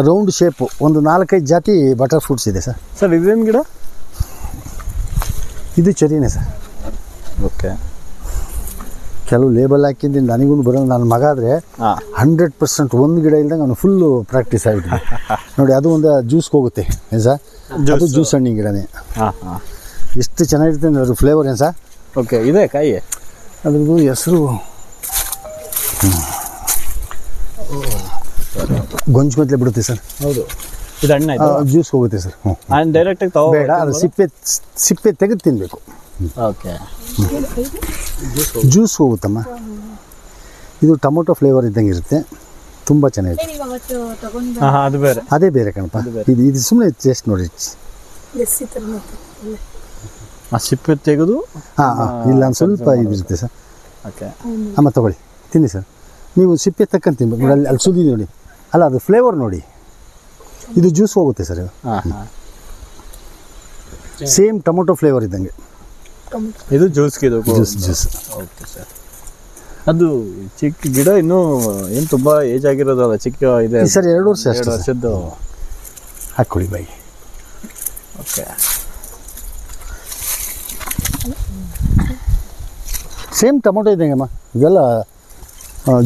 round shape ಒಂದು 4-5 ಜಾತಿ ಬಟರ್ ಫ್ರೂಟ್ಸ್ ಇದೆ ಸರ್. ಸರ್ ಇದೇನು ಗಿಡ? ಇದು ಚೆರಿನೇ ಸರ್. ಓಕೆ, ಕೆಲವು ಲೇಬಲ್ ಹಾಕಿದ್ದೀನಿ ನನಗೂ ಬರೋದು. ನನ್ನ ಮಗ ಆದರೆ 100% ಒಂದು ಗಿಡ ಇಲ್ದಂಗೆ ಅವನು ಫುಲ್ಲು ಪ್ರಾಕ್ಟೀಸ್ ಆಗಿದೆ ನೋಡಿ. ಅದು ಒಂದು ಜ್ಯೂಸ್ಗೆ ಹೋಗುತ್ತೆ ಏನು ಸರ್? ಅದು ಜ್ಯೂಸ್ ಹಣ್ಣಿನ ಗಿಡನೇ. ಎಷ್ಟು ಚೆನ್ನಾಗಿರುತ್ತೆ ಅಂದರೆ ಅದು ಫ್ಲೇವರ್ ಏನು ಸರ್? ಓಕೆ, ಇದೆ ಕಾಯಿ. ಅದ್ರದ್ದು ಹೆಸರು ಗೊಂಚು ಬಿಡುತ್ತೆ ಸರ್. ಹೌದು, ಇದು ಹಣ್ಣು ಜ್ಯೂಸ್ಗೆ ಹೋಗುತ್ತೆ ಸರ್. ಡೈರೆಕ್ಟಾಗಿ ಬೇಡ, ಅದು ಸಿಪ್ಪೆ ತೆಗೆದು ತಿನ್ನಬೇಕು. ಓಕೆ, ಜ್ಯೂಸ್ ಹೋಗುತ್ತಮ್ಮ. ಇದು ಟೊಮೊಟೊ ಫ್ಲೇವರ್ ಇದ್ದಂಗೆ ಇರುತ್ತೆ, ತುಂಬ ಚೆನ್ನಾಗಿದೆ. ಅದು ಬೇರೆ, ಅದೇ ಬೇರೆ ಕಣಪ್ಪ. ಇದು ಸುಮ್ಮನೆ ಟೇಸ್ಟ್ ನೋಡಿ. ಆ ಸಿಪ್ಪೆ ತೆಗೆದು ಇಲ್ಲ ಒಂದು ಸ್ವಲ್ಪ ಇದಿರುತ್ತೆ ಸರ್. ಓಕೆ, ಅಮ್ಮ ತಗೊಳ್ಳಿ ತಿನ್ನಿ ಸರ್. ನೀವು ಸಿಪ್ಪೆ ತಕ್ಕಂತ ತಿನ್ಬೇಕು ನೋಡಿ, ಅಲ್ಲಿ ಸುದ್ದಿ ನೋಡಿ, ಅಲ್ಲ ಅದು ಫ್ಲೇವರ್ ನೋಡಿ, ಇದು ಜ್ಯೂಸ್ ಹೋಗುತ್ತೆ ಸರ್. ಇದು ಸೇಮ್ ಟೊಮೊಟೊ ಫ್ಲೇವರ್ ಇದ್ದಂಗೆ. ಇದು ಜ್ಯೂಸ್ಗೆ ಇದು ಜ್ಯೂಸ್. Okay sir. ಅದು ಚಿಕ್ಕ ಗಿಡ ಇನ್ನೂ ಏನು ತುಂಬ ಏಜ್ ಆಗಿರೋದಲ್ಲ, ಚಿಕ್ಕ ಇದೆ ಸರ್. 2 ವರ್ಷ ಅಷ್ಟೇ 2 ವರ್ಷದ್ದು. ಹಾಕ್ಕೊಳ್ಳಿ ಬಾಯಿ. ಓಕೆ, ಸೇಮ್ ಟೊಮೊಟೊ ಇದ್ದಂಗೆಮ್ಮ. ಇವೆಲ್ಲ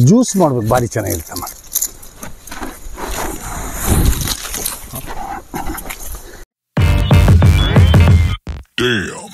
ಜ್ಯೂಸ್ ಮಾಡ್ಬೇಕು, ಭಾರಿ ಚೆನ್ನಾಗಿರುತ್ತಮ್ಮ. Damn.